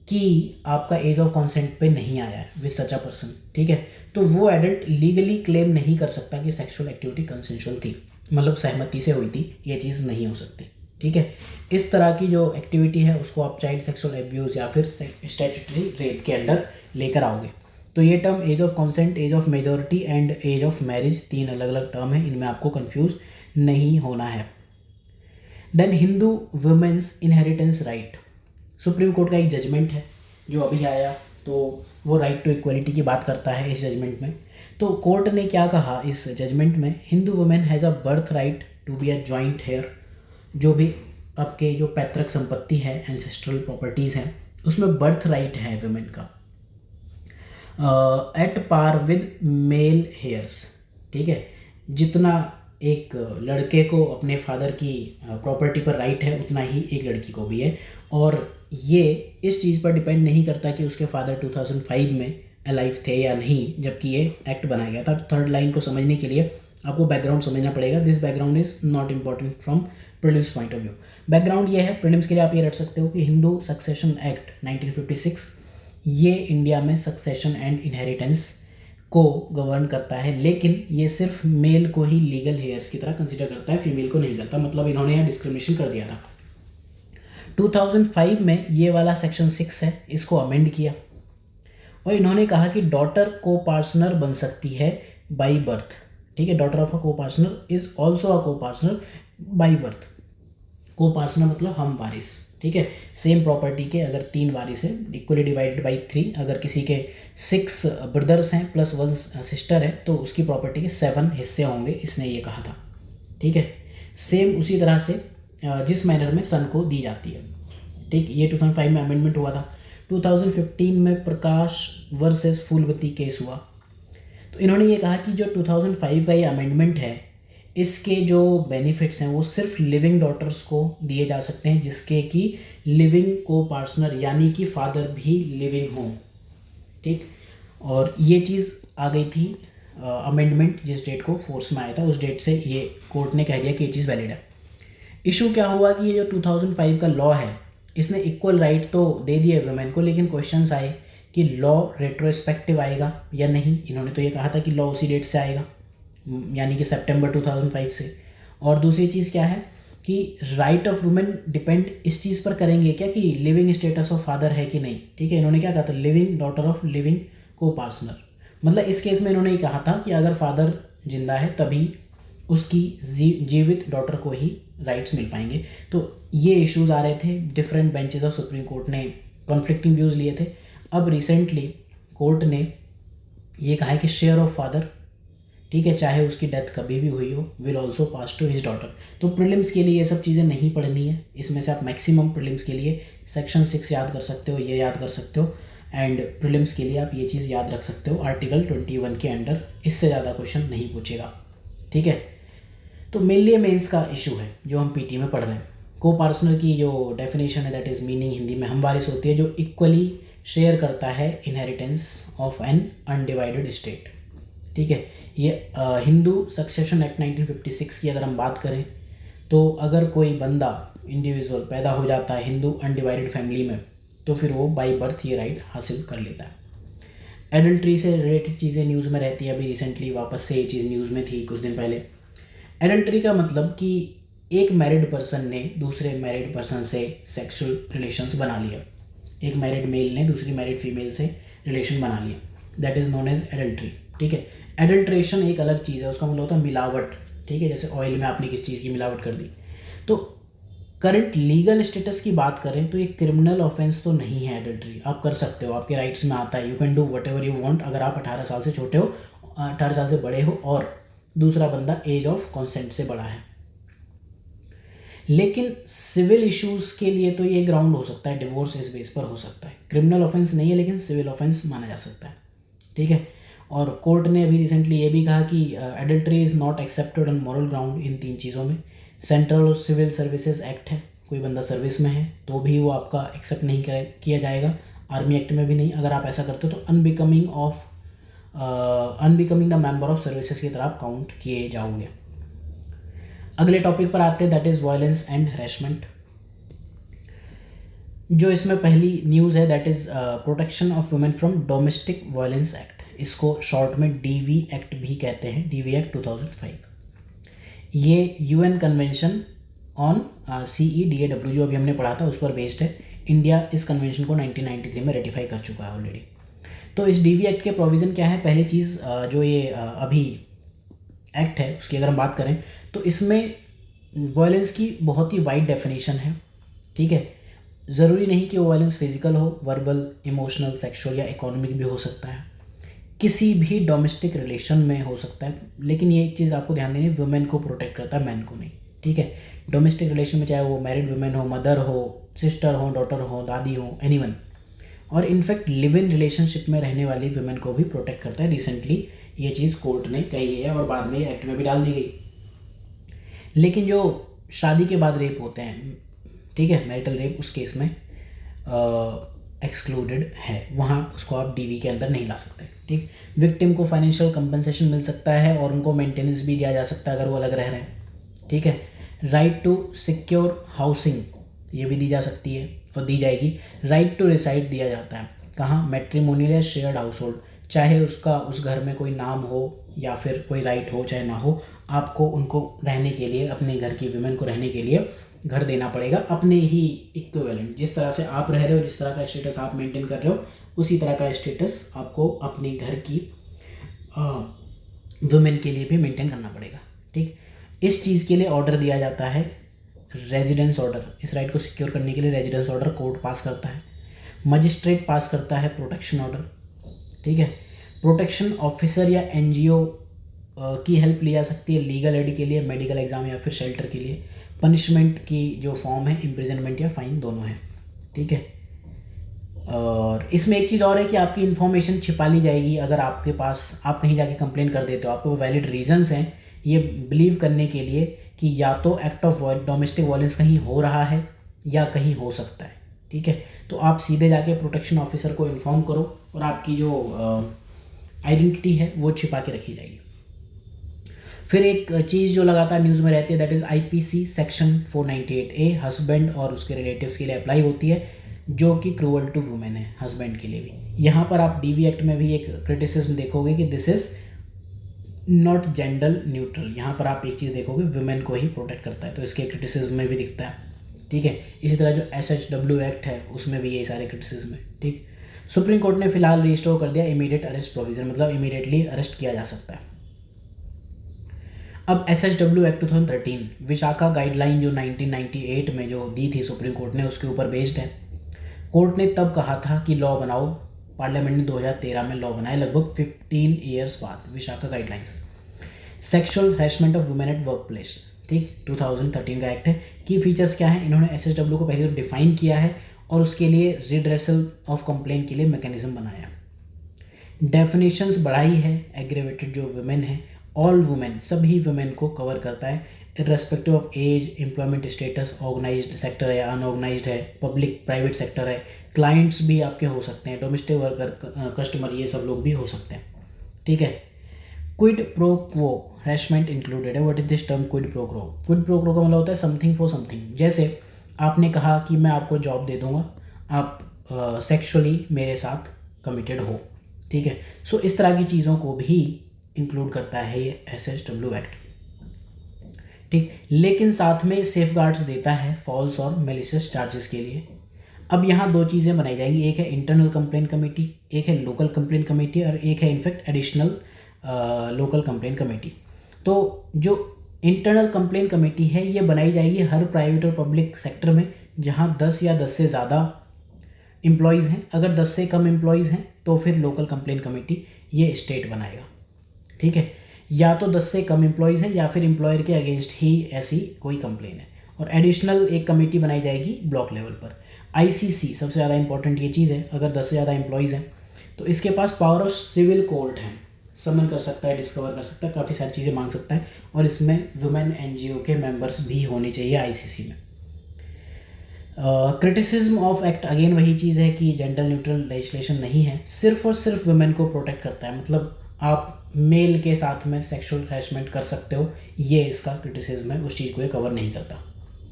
कि आपका एज ऑफ कंसेंट पे नहीं आया है विद सच अ पर्सन, ठीक है, तो वो एडल्ट लीगली क्लेम नहीं कर सकता कि सेक्सुअल एक्टिविटी कंसेंशुअल थी, मतलब सहमति से हुई थी, ये चीज़ नहीं हो सकती। ठीक है, इस तरह की जो एक्टिविटी है उसको आप चाइल्ड सेक्सुअल एब्यूज़ या फिर स्टैट्यूटरी रेप के अंडर लेकर आओगे। तो ये term age of consent, age of majority and age of marriage 3 अलग अलग टर्म है, इनमें आपको कंफ्यूज नहीं होना है। Then Hindu women's inheritance right, supreme court का एक जजमेंट है जो अभी आया, तो वो राइट टू इक्वलिटी की बात करता है इस जजमेंट में। तो कोर्ट ने क्या कहा इस जजमेंट में, Hindu women has a birth right to be a joint heir. जो भी आपके जो पैतृक संपत्ति है, एंसेस्ट्रल प्रॉपर्टीज़ हैं, उसमें बर्थ राइट है वुमेन का at par with male heirs. ठीक है, जितना एक लड़के को अपने फादर की प्रॉपर्टी पर राइट है उतना ही एक लड़की को भी है। और ये इस चीज़ पर डिपेंड नहीं करता कि उसके फादर 2005 में अलाइव थे या नहीं जबकि ये एक्ट बनाया गया था। थर्ड लाइन को समझने के लिए आपको बैकग्राउंड समझना पड़ेगा। This background is not important from prelims point of view. Background ये है, प्रीलिम्स के लिए आप ये रख सकते हो कि हिंदू सक्सेशन एक्ट 1956 ये इंडिया में सक्सेशन एंड इनहेरिटेंस को गवर्न करता है, लेकिन ये सिर्फ मेल को ही लीगल हेयर्स की तरह कंसिडर करता है, फीमेल को नहीं करता। मतलब इन्होंने यहाँ डिस्क्रिमिनेशन कर दिया था। 2005 में ये वाला सेक्शन 6 है, इसको अमेंड किया और इन्होंने कहा कि डॉटर को पार्टनर बन सकती है बाई बर्थ। ठीक है, डॉटर ऑफ अ को पार्टनर इज ऑल्सो अ को पार्टनर बाई बर्थ। को पार्टनर मतलब हम वारिस। ठीक है, सेम प्रॉपर्टी के अगर 3 वारिस हैं इक्वली डिवाइडेड बाई 3, अगर किसी के 6 ब्रदर्स हैं प्लस 1 सिस्टर है तो उसकी प्रॉपर्टी के 7 हिस्से होंगे, इसने ये कहा था। ठीक है, सेम उसी तरह से जिस मैनर में सन को दी जाती है। ठीक, ये 2005 में अमेंडमेंट हुआ था। 2015 में प्रकाश वर्सेस फूलवती केस हुआ, तो इन्होंने ये कहा कि जो 2005 का ये अमेंडमेंट है इसके जो बेनिफिट्स हैं वो सिर्फ लिविंग डॉटर्स को दिए जा सकते हैं जिसके कि लिविंग को पार्टनर यानी कि फादर भी लिविंग हों। ठीक, और ये चीज़ आ गई थी अमेंडमेंट जिस डेट को फोर्स में आया था, उस डेट से ये कोर्ट ने कह दिया कि ये चीज़ वैलिड है। इशू क्या हुआ कि ये जो 2005 का लॉ है इसने इक्वल राइट तो दे दिए वुमेन को, लेकिन क्वेश्चंस आए कि लॉ रेट्रोस्पेक्टिव आएगा या नहीं। इन्होंने तो ये कहा था कि लॉ उसी डेट से आएगा, यानी कि सितंबर 2005 से। और दूसरी चीज़ क्या है कि राइट ऑफ वुमेन डिपेंड इस चीज़ पर करेंगे क्या कि लिविंग स्टेटस ऑफ फादर है कि नहीं। ठीक है, इन्होंने क्या कहा था, लिविंग डॉटर ऑफ लिविंग को पार्टनर। मतलब इस केस में इन्होंने ये कहा था कि अगर फादर जिंदा है तभी उसकी जीवित डॉटर को ही राइट्स मिल पाएंगे। तो ये इश्यूज आ रहे थे, different benches of supreme court ने कॉन्फ्लिक्टिंग व्यूज़ लिए थे। अब रिसेंटली कोर्ट ने ये कहा है कि शेयर ऑफ फादर, ठीक है, चाहे उसकी डेथ कभी भी हुई हो, will also pass to his daughter. तो प्रीलिम्स के लिए ये सब चीज़ें नहीं पढ़नी है, इसमें से आप मैक्सिमम प्रीलिम्स के लिए सेक्शन 6 याद कर सकते हो, ये याद कर सकते हो, एंड प्रीलिम्स के लिए आप ये चीज़ याद रख सकते हो आर्टिकल 21 के अंडर, इससे ज़्यादा क्वेश्चन नहीं पूछेगा। ठीक है, तो मेनली मेंस का इशू है जो हम पीटी में पढ़ रहे हैं। को पार्टनर की जो डेफिनेशन है दैट इज़ मीनिंग हिंदी में हम वारिस होती है जो इक्वली शेयर करता है inheritance of an undivided state. ठीक है, ये हिंदू सक्सेशन एक्ट 1956 की अगर हम बात करें तो अगर कोई बंदा इंडिविजुअल पैदा हो जाता है हिंदू अनडिवाइडेड फैमिली में तो फिर वो बाई बर्थ ये राइट हासिल कर लेता है। एडल्ट्री से रिलेटेड चीज़ें न्यूज़ में रहती है, अभी रिसेंटली वापस से ये चीज़ न्यूज़ में थी कुछ दिन पहले। एडल्ट्री का मतलब कि एक मैरिड पर्सन ने दूसरे मैरिड पर्सन से सेक्सुअल रिलेशंस बना लिया, एक मैरिड मेल ने दूसरी मैरिड फीमेल से रिलेशन बना लिया, that is known as adultery. ठीक है, एडल्ट्रेशन एक अलग चीज़ है, उसका मतलब होता है मिलावट। ठीक है, जैसे ऑयल में आपने किस चीज़ की मिलावट कर दी। तो करंट लीगल स्टेटस की बात करें तो ये क्रिमिनल ऑफेंस तो नहीं है एडल्ट्री, आप कर सकते हो, आपके राइट्स में आता है, you can do what ever you want. अगर आप 18 साल से छोटे हो, 18 साल से बड़े हो और दूसरा बंदा एज ऑफ कॉन्सेंट से बड़ा है। लेकिन सिविल इश्यूज़ के लिए तो ये ग्राउंड हो सकता है, डिवोर्स इस बेस पर हो सकता है। क्रिमिनल ऑफेंस नहीं है लेकिन सिविल ऑफेंस माना जा सकता है। ठीक है, और कोर्ट ने अभी रिसेंटली ये भी कहा कि adultery is not accepted on moral ground in 3 चीज़ों में। सेंट्रल और सिविल सर्विसेज एक्ट है, कोई बंदा सर्विस में है तो भी वो आपका एक्सेप्ट नहीं किया जाएगा, आर्मी एक्ट में भी नहीं। अगर आप ऐसा करते हो तो unbecoming the member of services की तरह आप काउंट किए जाओगे। अगले टॉपिक पर आते हैं, that is violence and harassment. जो इसमें पहली न्यूज़ है that is protection of women from domestic violence act, इसको शॉर्ट में डीवी एक्ट भी कहते हैं, डीवी एक्ट 2005। ये यूएन कन्वेंशन ऑन CEDAW जो अभी हमने पढ़ा था उस पर बेस्ड है। इंडिया इस कन्वेंशन को 1993 में रेटिफाई कर चुका है ऑलरेडी। तो इस डीवी एक्ट के प्रोविज़न क्या है, पहली चीज़ जो ये अभी एक्ट है उसकी अगर हम बात करें तो इसमें वायलेंस की बहुत ही वाइड डेफिनेशन है। ठीक है, ज़रूरी नहीं कि वो वायलेंस फिजिकल हो, वर्बल, इमोशनल, सेक्सुअल या इकोनॉमिक भी हो सकता है, किसी भी डोमेस्टिक रिलेशन में हो सकता है। लेकिन ये एक चीज़ आपको ध्यान देनी है, वुमेन को प्रोटेक्ट करता है, मैन को नहीं। ठीक है, डोमेस्टिक रिलेशन में चाहे वो मैरिड वुमेन हो, मदर हो, सिस्टर हो, डॉटर हो, दादी हो, एनीवन, और इनफैक्ट लिव इन रिलेशनशिप में रहने वाली वुमेन को भी प्रोटेक्ट करता है। रिसेंटली ये चीज़ कोर्ट ने कही है और बाद में एक्ट में भी डाल दी गई। लेकिन जो शादी के बाद रेप होते हैं, ठीक है, मैरिटल रेप, उस केस में एक्सक्लूडेड है, वहाँ उसको आप डीवी के अंदर नहीं ला सकते। ठीक, विक्टिम को फाइनेंशियल कंपनसेशन मिल सकता है और उनको मेंटेनेंस भी दिया जा सकता है अगर वो अलग रह रहे हैं। ठीक है, राइट टू सिक्योर हाउसिंग ये भी दी जा सकती है और दी जाएगी। राइट टू रिसाइड दिया जाता है, कहाँ, मैट्रिमोनियल या शेयर्ड हाउस होल्ड, चाहे उसका उस घर में कोई नाम हो या फिर कोई राइट हो चाहे ना हो, आपको उनको रहने के लिए, अपने घर की वुमेन को रहने के लिए घर देना पड़ेगा, अपने ही इक्विवेलेंट, जिस तरह से आप रह रहे हो, जिस तरह का स्टेटस आप मेंटेन कर रहे हो, उसी तरह का स्टेटस आपको अपने घर की वुमेन के लिए भी मेंटेन करना पड़ेगा। ठीक, इस चीज़ के लिए ऑर्डर दिया जाता है, रेजिडेंस ऑर्डर। इस राइट को सिक्योर करने के लिए रेजिडेंस ऑर्डर कोर्ट पास करता है, मजिस्ट्रेट पास करता है प्रोटेक्शन ऑर्डर। ठीक है, प्रोटेक्शन ऑफिसर या एनजीओ की हेल्प ली जा सकती है लीगल एड के लिए, मेडिकल एग्जाम या फिर शेल्टर के लिए। पनिशमेंट की जो फॉर्म है इम्प्रिजनमेंट या फाइन दोनों है। ठीक है, और इसमें एक चीज़ और है कि आपकी इन्फॉर्मेशन छिपा ली जाएगी अगर आपके पास, आप कहीं जाके कंप्लेन कर देते हो, आपको वैलिड रीजंस हैं ये बिलीव करने के लिए कि या तो एक्ट ऑफ डोमेस्टिक वायलेंस कहीं हो रहा है या कहीं हो सकता है। ठीक है, तो आप सीधे जाके प्रोटेक्शन ऑफिसर को इन्फॉर्म करो और आपकी जो आइडेंटिटी है वो छिपा के रखी जाएगी। फिर एक चीज़ जो लगातार न्यूज़ में रहती है that is IPC section 498A, husband और उसके रिलेटिव्स के लिए अप्लाई होती है, जो कि क्रूअल टू वुमेन है, हस्बैंड के लिए भी। यहाँ पर आप डीवी एक्ट में भी एक क्रिटिसिज्म देखोगे कि this is not gender neutral, यहाँ पर आप एक चीज़ देखोगे वुमेन को ही प्रोटेक्ट करता है, तो इसके क्रिटिसिज्म में भी दिखता है। ठीक है, इसी तरह जो SHW एक्ट है उसमें भी ये सारे क्रिटिसिज्म है। ठीक, सुप्रीम कोर्ट ने फिलहाल रिस्टोर कर दिया इमीडिएट अरेस्ट प्रोविजन, मतलब इमीडिएटली अरेस्ट किया जा सकता है। अब SHW एक्ट 2013 विशाखा गाइडलाइन जो 1998 में जो दी थी सुप्रीम कोर्ट ने, उसके ऊपर बेस्ड है। कोर्ट ने तब कहा था कि लॉ बनाओ, पार्लियामेंट ने 2013 में लॉ बनाया, लगभग 15 ईयर्स बाद, Vishakha guidelines. Sexual harassment of women at work place, ठीक, 2013 का एक्ट है। की फीचर्स क्या है, इन्होंने SHW को पहले तो डिफाइन किया है और उसके लिए रिड्रेसल ऑफ कंप्लेंट के लिए मैकेनिज्म बनाया, डेफिनेशंस बढ़ाई है। एग्रेवेटेड जो वुमेन है, ऑल वुमेन, सभी वुमेन को कवर करता है, irrespective of age, employment status, organised sector है या अनऑर्गेनाइज्ड है, पब्लिक प्राइवेट सेक्टर है, क्लाइंट्स भी आपके हो सकते हैं, डोमेस्टिक वर्कर, कस्टमर, ये सब लोग भी हो सकते हैं। ठीक है, quid pro quo harassment included है। What is this term quid pro quo? Quid pro quo का मतलब होता है समथिंग फॉर समथिंग। जैसे आपने कहा कि मैं आपको जॉब दे दूंगा, आप सेक्सुअली मेरे साथ कमिटेड हो। ठीक है, सो इस तरह की चीज़ों को भी इंक्लूड करता है ये SHW एक्ट। ठीक, लेकिन साथ में सेफ गार्ड्स देता है फॉल्स और मेलिशियस चार्जेस के लिए। अब यहाँ दो चीज़ें बनाई जाएंगी, एक है इंटरनल कंप्लेंट कमेटी, एक है लोकल कंप्लेंट कमेटी, और एक है in fact additional local complaint committee. तो जो इंटरनल कंप्लेंट कमेटी है ये बनाई जाएगी हर प्राइवेट और पब्लिक सेक्टर में जहाँ 10 या 10 से ज़्यादा एम्प्लॉयज़ हैं। अगर 10 से कम एम्प्लॉयज़ हैं तो फिर लोकल कंप्लेंट कमेटी ये स्टेट बनाएगा, ठीक है। या तो 10 से कम एम्प्लॉयज़ हैं या फिर एम्प्लॉयर के अगेंस्ट ही ऐसी कोई कंप्लेन है। और एडिशनल एक कमेटी बनाई जाएगी ब्लॉक लेवल पर। आईसीसी सबसे ज़्यादा इंपॉर्टेंट ये चीज़ है, अगर 10 से ज़्यादा एम्प्लॉयज़ हैं तो इसके पास पावर ऑफ सिविल कोर्ट है, समन कर सकता है, डिस्कवर कर सकता है, काफ़ी सारी चीज़ें मांग सकता है। और इसमें वुमेन एनजीओ के मेंबर्स भी होने चाहिए आईसीसी में। क्रिटिसिज्म ऑफ एक्ट, अगेन वही चीज़ है कि जेंडर न्यूट्रल लेजिस्लेशन नहीं है, सिर्फ और सिर्फ वुमेन को प्रोटेक्ट करता है। मतलब आप मेल के साथ में सेक्सुअल हैरेसमेंट कर सकते हो, ये इसका क्रिटिसिज्म है, उस चीज़ को ये कवर नहीं करता,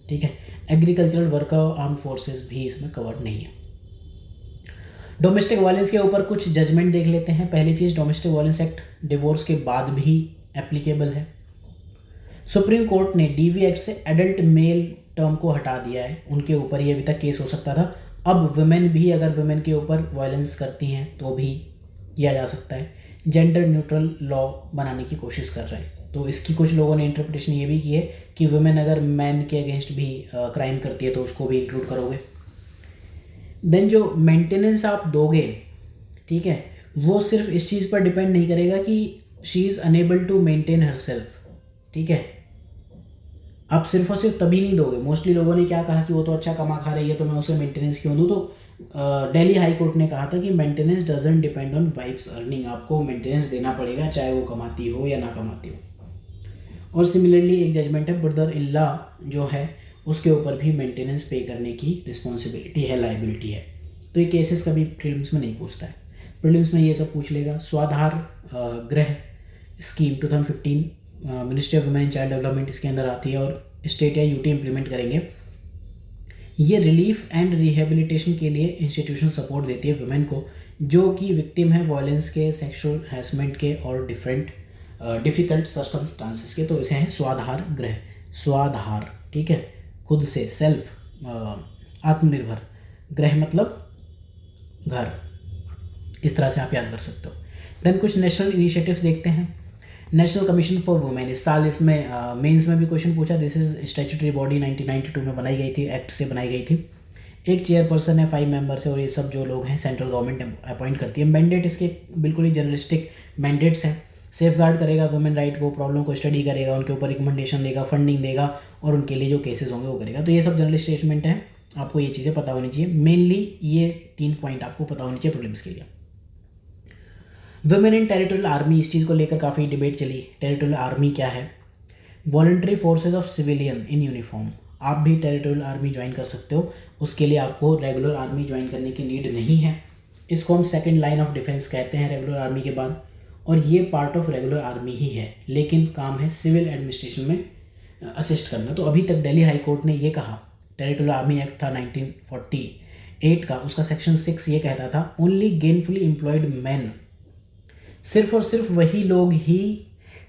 ठीक है। एग्रीकल्चरल वर्कर और आर्म फोर्सेस भी इसमें कवर नहीं है। डोमेस्टिक वायलेंस के ऊपर कुछ जजमेंट देख लेते हैं। पहली चीज़, डोमेस्टिक वायलेंस एक्ट डिवोर्स के बाद भी एप्लीकेबल है। सुप्रीम कोर्ट ने डीवी एक्ट से एडल्ट मेल टर्म को हटा दिया है, उनके ऊपर ये अभी तक केस हो सकता था, अब वुमेन भी अगर वुमेन के ऊपर वायलेंस करती हैं तो भी किया जा सकता है। जेंडर न्यूट्रल लॉ बनाने की कोशिश कर रहे हैं, तो इसकी कुछ लोगों ने इंटरप्रिटेशन ये भी की है कि वुमेन अगर मैन के अगेंस्ट भी क्राइम करती है तो उसको भी इंक्लूड करोगे। देन जो मेंटेनेंस आप दोगे, ठीक है, वो सिर्फ इस चीज़ पर डिपेंड नहीं करेगा कि she is unable to maintain herself, ठीक है। आप सिर्फ और सिर्फ तभी नहीं दोगे। मोस्टली लोगों ने क्या कहा कि वो तो अच्छा कमा खा रही है तो मैं उसे मेंटेनेंस क्यों दूँ, तो दिल्ली हाई कोर्ट ने कहा था कि maintenance doesn't depend on wife's earning, आपको मेंटेनेंस देना पड़ेगा चाहे वो कमाती हो या ना कमाती हो। और सिमिलरली एक जजमेंट है ब्रदर इन लॉ जो है उसके ऊपर भी मेंटेनेंस पे करने की रिस्पॉन्सिबिलिटी है, लाइबिलिटी है। तो ये केसेस कभी प्रीलिम्स में नहीं पूछता है, प्रीलिम्स में ये सब पूछ लेगा। स्वाधार गृह scheme 2015 ministry of women and child development इसके अंदर आती है और स्टेट या यूटी इम्प्लीमेंट करेंगे। ये रिलीफ एंड रिहेबिलिटेशन के लिए इंस्टीट्यूशन सपोर्ट देती है वुमेन को जो कि विक्टिम है वायलेंस के, सेक्सुअल हैरेसमेंट के और डिफरेंट डिफ़िकल्ट सर्कमस्टांसेस के। तो इसे हैं स्वाधार गृह, स्वाधार, ठीक है, खुद से, सेल्फ, आत्मनिर्भर, गृह मतलब घर, इस तरह से आप याद कर सकते हो। देन कुछ नेशनल इनिशिएटिव्स देखते हैं। नेशनल कमीशन फॉर वुमेन, इस साल इसमें मेंस में भी क्वेश्चन पूछा। दिस इज स्टैट्यूटरी बॉडी 1992 में बनाई गई थी, एक्ट से बनाई गई थी। एक चेयरपर्सन है, 5 मेंबर्स है और ये सब जो लोग हैं सेंट्रल गवर्नमेंट अपॉइंट करती है। मैंडेट इसके बिल्कुल ही जर्नलिस्टिक मैंडेट्स हैं। सेफ गार्ड करेगा वुमेन राइट को, प्रॉब्लम को स्टडी करेगा, उनके ऊपर रिकमेंडेशन देगा, फंडिंग देगा और उनके लिए जो केसेस होंगे वो करेगा। तो ये सब जर्नलिस्ट स्टेटमेंट है, आपको ये चीज़ें पता होनी चाहिए। मेनली ये 3 पॉइंट आपको पता होनी चाहिए प्रीलिम्स के लिए। वुमेन इन टेरिटोरियल आर्मी, इस चीज़ को लेकर काफ़ी डिबेट चली। टेरिटोरियल आर्मी क्या है? Voluntary forces of civilian in uniform, आप भी टेरिटोरियल आर्मी ज्वाइन कर सकते हो, उसके लिए आपको रेगुलर आर्मी ज्वाइन करने की नीड नहीं है। इसको हम सेकंड लाइन ऑफ डिफेंस कहते हैं रेगुलर आर्मी के बाद, और ये पार्ट ऑफ रेगुलर आर्मी ही है, लेकिन काम है सिविल एडमिनिस्ट्रेशन में असिस्ट करना। तो अभी तक दिल्ली हाई कोर्ट ने ये कहा, टेरिटोरियल आर्मी एक्ट था 1948 का, उसका सेक्शन 6 ये कहता था ओनली गेनफुली एम्प्लॉयड मैन, सिर्फ और सिर्फ वही लोग ही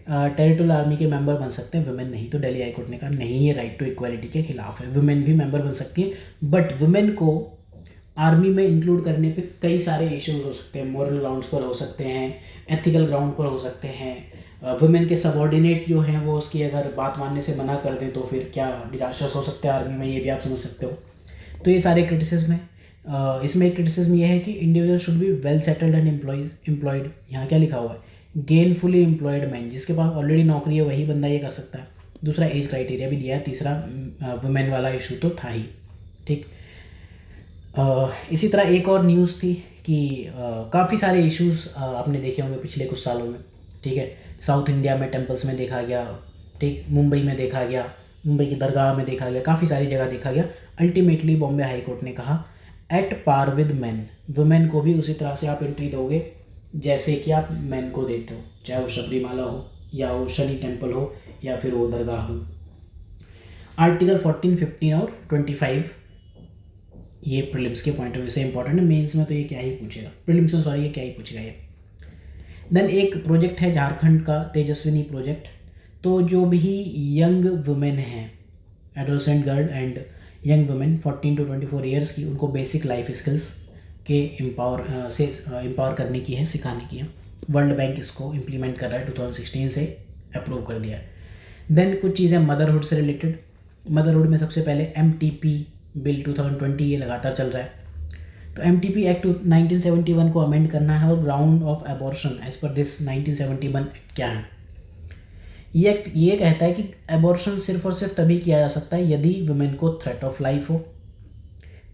टेरिटोरियल आर्मी के मेंबर बन सकते हैं, वुमेन नहीं। तो दिल्ली हाई कोर्ट ने कहा नहीं, ये राइट टू इक्वालिटी के खिलाफ है, वुमेन भी मेंबर बन सकती हैं। बट वुमेन को आर्मी में इंक्लूड करने पे कई सारे इश्यूज हो सकते हैं, मॉरल ग्राउंड्स पर हो सकते हैं, एथिकल ग्राउंड पर हो सकते हैं। वुमेन के सबऑर्डिनेट जो हैं वो उसकी अगर बात मानने से मना कर दें तो फिर क्या डिजास्टर्स हो सकते हैं आर्मी में, ये भी आप समझ सकते हो। तो ये सारे क्रिटिसिज्म हैं। इसमें एक क्रिटिसिज्म ये है कि individual should be well settled and employed. यहाँ क्या लिखा हुआ है? गेनफुली एम्प्लॉयड मैन, जिसके पास ऑलरेडी नौकरी है वही बंदा ये कर सकता है। दूसरा एज क्राइटेरिया भी दिया है, तीसरा वुमेन वाला इशू तो था ही, ठीक। इसी तरह एक और न्यूज़ थी कि काफ़ी सारे इश्यूज आपने देखे होंगे पिछले कुछ सालों में, ठीक है। साउथ इंडिया में टेम्पल्स में देखा गया, ठीक, मुंबई में देखा गया, मुंबई की दरगाह में देखा गया, काफ़ी सारी जगह देखा गया। अल्टीमेटली बॉम्बे हाई कोर्ट ने कहा at par with man, women को भी उसी तरह से आप एंट्री दोगे जैसे कि आप मैन को देते हो, चाहे वो शबरीमाला हो या वो शनि टेम्पल हो या फिर वो दरगाह हो। आर्टिकल 14, 15 और 25 ये प्रीलिम्स के पॉइंट ऑफ व्यू से इंपॉर्टेंट है। मेंस में तो ये क्या ही पूछेगा, प्रीलिम्स में सॉरी ये क्या ही पूछेगा ये। देन एक प्रोजेक्ट है झारखंड का, तेजस्विनी प्रोजेक्ट। तो जो भी यंग वुमेन हैं, adolescent girl and young women 14 to 24 years की, उनको बेसिक लाइफ स्किल्स के एम्पावर करने की है, सिखाने की है। वर्ल्ड बैंक इसको इम्प्लीमेंट कर रहा है, 2016 से अप्रूव कर दिया है। देन कुछ चीज़ें मदरहुड से रिलेटेड। मदरहुड में सबसे पहले MTP बिल 2020 ये लगातार चल रहा है। तो MTP एक्ट 1971 को अमेंड करना है, और ground of abortion as per this 1971 act क्या है? ये एक्ट ये कहता है कि एबॉर्शन सिर्फ और सिर्फ तभी किया जा सकता है यदि वुमेन को थ्रेट ऑफ लाइफ हो,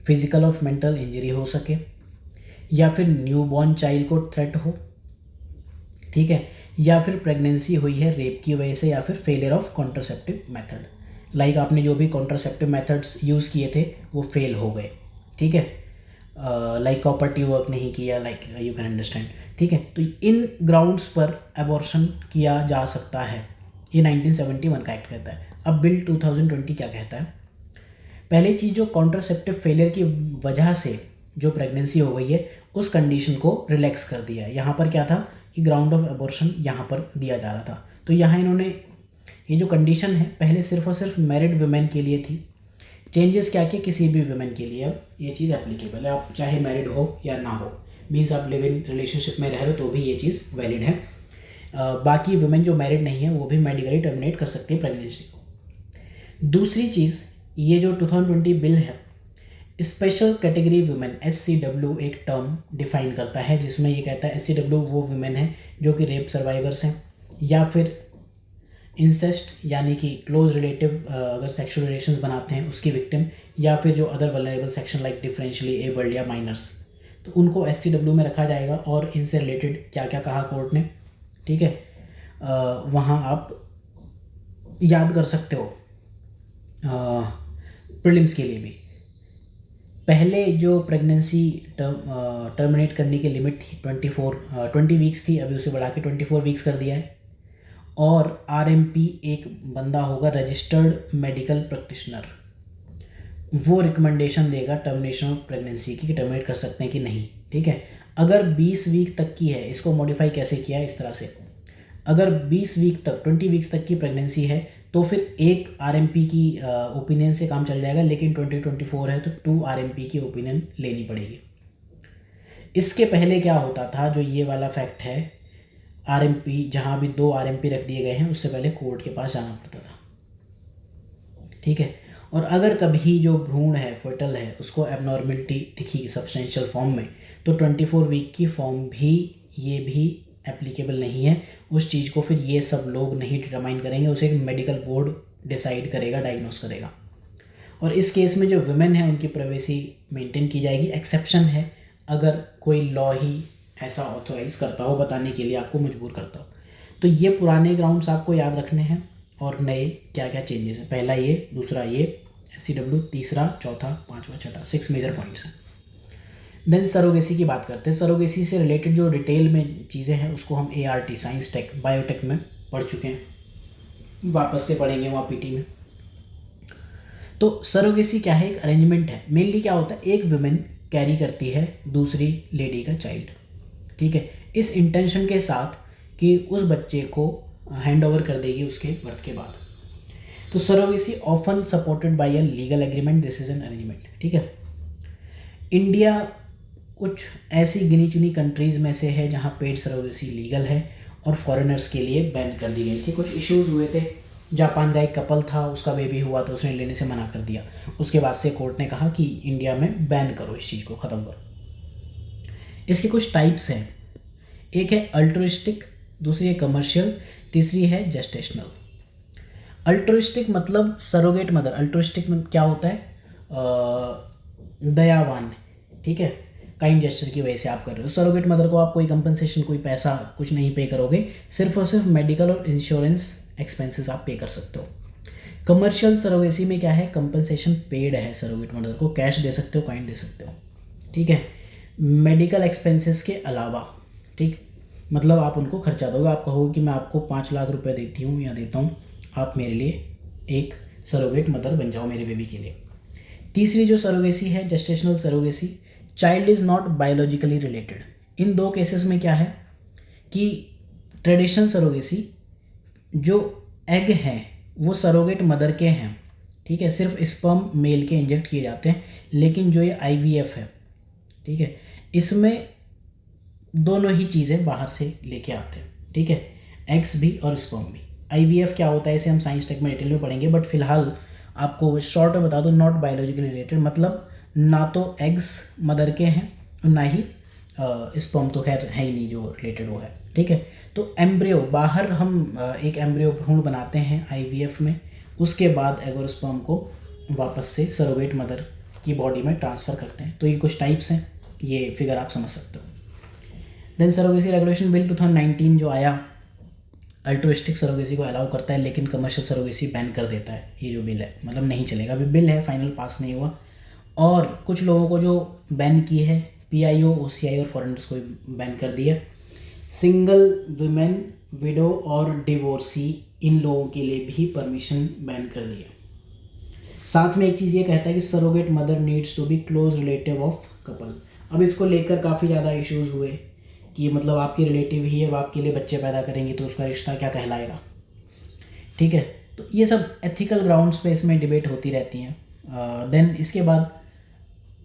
फिजिकल ऑफ मेंटल इंजरी हो सके, या फिर न्यूबॉर्न चाइल्ड को थ्रेट हो, ठीक है, या फिर प्रेगनेंसी हुई है रेप की वजह से, या फिर failure of contraceptive method. Like आपने जो भी कॉन्ट्रासेप्टिव मेथड्स यूज़ किए थे वो फेल हो गए, ठीक है, लाइक कॉपर ट्यूब वर्क नहीं किया, लाइक यू कैन अंडरस्टैंड, ठीक है। तो इन ग्राउंड्स पर एबॉर्शन किया जा सकता है, ये 1971 का एक्ट कहता है। अब बिल 2020 क्या कहता है? पहली चीज़, जो कॉन्ट्रासेप्टिव फेलियर की वजह से जो प्रेगनेंसी हो गई है उस कंडीशन को रिलैक्स कर दिया है। यहाँ पर क्या था कि ग्राउंड ऑफ एबॉर्शन यहाँ पर दिया जा रहा था, तो यहाँ इन्होंने ये जो कंडीशन है पहले सिर्फ और सिर्फ मैरिड वुमेन के लिए थी, चेंजेस क्या किए, किसी भी वुमेन के लिए अब ये चीज़ एप्लीकेबल है, आप चाहे मैरिड हो या ना हो, मीन्स आप लिव इन रिलेशनशिप में रह रहे हो तो भी ये चीज़ वैलिड है। बाकी वुमेन जो मैरिड नहीं है वो भी मेडिकली टर्मिनेट कर सकती है प्रेगनेंसी को। दूसरी चीज़, ये जो 2020 बिल है स्पेशल कैटेगरी वुमेन SCW एक टर्म डिफाइन करता है, जिसमें ये कहता है SCW वो वुमेन है जो कि रेप सर्वाइवर्स हैं, या फिर इंसेस्ट यानी कि क्लोज रिलेटिव अगर सेक्सुअल रिलेशंस बनाते हैं उसकी विक्टिम, या फिर जो other vulnerable section like differentially abled या माइनर्स, तो उनको SCW में रखा जाएगा। और इनसे रिलेटेड क्या क्या कहा कोर्ट ने, ठीक है, वहाँ आप याद कर सकते हो प्रीलिम्स के लिए भी। पहले जो प्रेगनेंसी टर्मिनेट करने की लिमिट थी 20 वीक्स थी, अभी उसे बढ़ा के 24 वीक्स कर दिया है। और RMP एक बंदा होगा रजिस्टर्ड मेडिकल प्रैक्टिशनर, वो रिकमेंडेशन देगा टर्मिनेशन ऑफ प्रेगनेंसी की, कि टर्मिनेट कर सकते हैं कि नहीं, ठीक है। अगर 20 वीक तक की है, इसको मॉडिफाई कैसे किया है इस तरह से, अगर 20 वीक तक 20 वीक्स तक की प्रेगनेंसी है तो फिर एक RMP की ओपिनियन से काम चल जाएगा, लेकिन 2024 है तो 2 RMP की ओपिनियन लेनी पड़ेगी। इसके पहले क्या होता था, जो ये वाला फैक्ट है, RMP जहाँ भी 2 RMP रख दिए गए हैं उससे पहले कोर्ट के पास जाना पड़ता था, ठीक है। और अगर कभी जो भ्रूण है, फर्टल है, उसको एबनॉर्मलिटी दिखी सब्सटेंशियल फॉर्म में, तो 24 वीक की फॉर्म भी ये भी एप्लीकेबल नहीं है। उस चीज़ को फिर ये सब लोग नहीं डिटरमाइन करेंगे, उसे एक मेडिकल बोर्ड डिसाइड करेगा, डायग्नोस करेगा। और इस केस में जो वुमेन है उनकी प्राइवेसी मेंटेन की जाएगी। एक्सेप्शन है अगर कोई लॉ ही ऐसा ऑथोराइज करता हो, बताने के लिए आपको मजबूर करता हो। तो ये पुराने ग्राउंड्स आपको याद रखने हैं, और नए क्या क्या चेंजेस हैं, पहला ये, दूसरा ये SCW, तीसरा, चौथा, पाँचवा, छठा, 6 मेजर पॉइंट्स हैं। देन सरोगेसी की बात करते हैं। सरोगेसी से रिलेटेड जो डिटेल में चीज़ें हैं उसको हम ART साइंस टेक बायोटेक में पढ़ चुके हैं, वापस से पढ़ेंगे वहाँ PT में। तो सरोगेसी क्या है, एक अरेंजमेंट है। मेनली क्या होता है, एक वुमेन कैरी करती है दूसरी लेडी का चाइल्ड, ठीक है, इस इंटेंशन के साथ कि उस बच्चे को हैंड ओवर कर देगी उसके बर्थ के बाद। तो surrogacy often supported by a legal agreement, this is an arrangement, ठीक है। इंडिया कुछ ऐसी गिनी चुनी कंट्रीज़ में से है जहाँ पेड सरोगेसी लीगल है और फॉरेनर्स के लिए बैन कर दी गई थी। कुछ इश्यूज़ हुए थे, जापान का एक कपल था, उसका बेबी हुआ तो उसने लेने से मना कर दिया, उसके बाद से कोर्ट ने कहा कि इंडिया में बैन करो, इस चीज़ को ख़त्म करो। इसके कुछ टाइप्स हैं, एक है अल्ट्रुइस्टिक, दूसरी है कमर्शियल, तीसरी है जेस्टेशनल। अल्ट्रुइस्टिक मतलब सरोगेट मदर, अल्ट्रुइस्टिक में क्या होता है, दयावान, ठीक है, काइंड जेस्चर की वजह से आप कर रहे हो। सरोगेट मदर को आप कोई कंपनसेशन, कोई पैसा कुछ नहीं पे करोगे, सिर्फ और सिर्फ मेडिकल और इंश्योरेंस एक्सपेंसेस आप पे कर सकते हो। कमर्शियल सरोगेसी में क्या है, कंपनसेशन पेड है, सरोगेट मदर को कैश दे सकते हो, काइंड दे सकते हो, ठीक है, मेडिकल एक्सपेंसेस के अलावा, ठीक, मतलब आप उनको खर्चा दोगे, आप कहोगे कि मैं आपको 5 लाख रुपए देती हूँ या देता हूँ, आप मेरे लिए एक सरोगेट मदर बन जाओ मेरे बेबी के लिए। तीसरी जो सरोगेसी है, gestational surrogacy, child is not biologically related. इन दो केसेस में क्या है कि ट्रेडिशनल सरोगेसी जो एग हैं वो सरोगेट मदर के हैं, ठीक है, सिर्फ स्पर्म मेल के इंजेक्ट किए जाते हैं। लेकिन जो ये IVF है, ठीक है, इसमें दोनों ही चीज़ें बाहर से लेके आते हैं, ठीक है, एग्स भी और स्पर्म भी। IVF क्या होता है इसे हम साइंस टेक में डिटेल में पढ़ेंगे, बट फिलहाल आपको शॉर्ट में बता दो, नॉट बायोलॉजिकली रिलेटेड, मतलब ना तो एग्स मदर के हैं और ना ही स्पर्म तो खैर है ही नहीं जो रिलेटेड वो है, ठीक है। तो एम्ब्रियो बाहर हम एक एम्ब्रियो भ्रूण बनाते हैं IVF में, उसके बाद एग और स्पर्म को वापस से सरोगेट मदर की बॉडी में ट्रांसफ़र करते हैं। तो ये कुछ टाइप्स हैं, ये फिगर आप समझ सकते हो। देन सरोगेसी रेगुलेशन बिल 2019 जो आया, अल्ट्रुइस्टिक सरोगेसी को अलाउ करता है लेकिन कमर्शियल सरोगेसी बैन कर देता है। ये जो बिल है मतलब नहीं चलेगा, अभी बिल है, फाइनल पास नहीं हुआ। और कुछ लोगों को जो बैन की है, PIO, OCI और फॉरेनर्स को बैन कर दिया। सिंगल वुमेन, विडो और डिवोर्सी, इन लोगों के लिए भी परमिशन बैन कर दिया। साथ में एक चीज़ ये कहता है कि surrogate mother needs to be close relative of couple. अब इसको लेकर काफ़ी ज़्यादा इश्यूज़ हुए कि मतलब आपकी रिलेटिव ही है, अब आपके लिए बच्चे पैदा करेंगी तो उसका रिश्ता क्या कहलाएगा, ठीक है। तो ये सब एथिकल ग्राउंड्स पे इसमें डिबेट होती रहती हैं। देन इसके बाद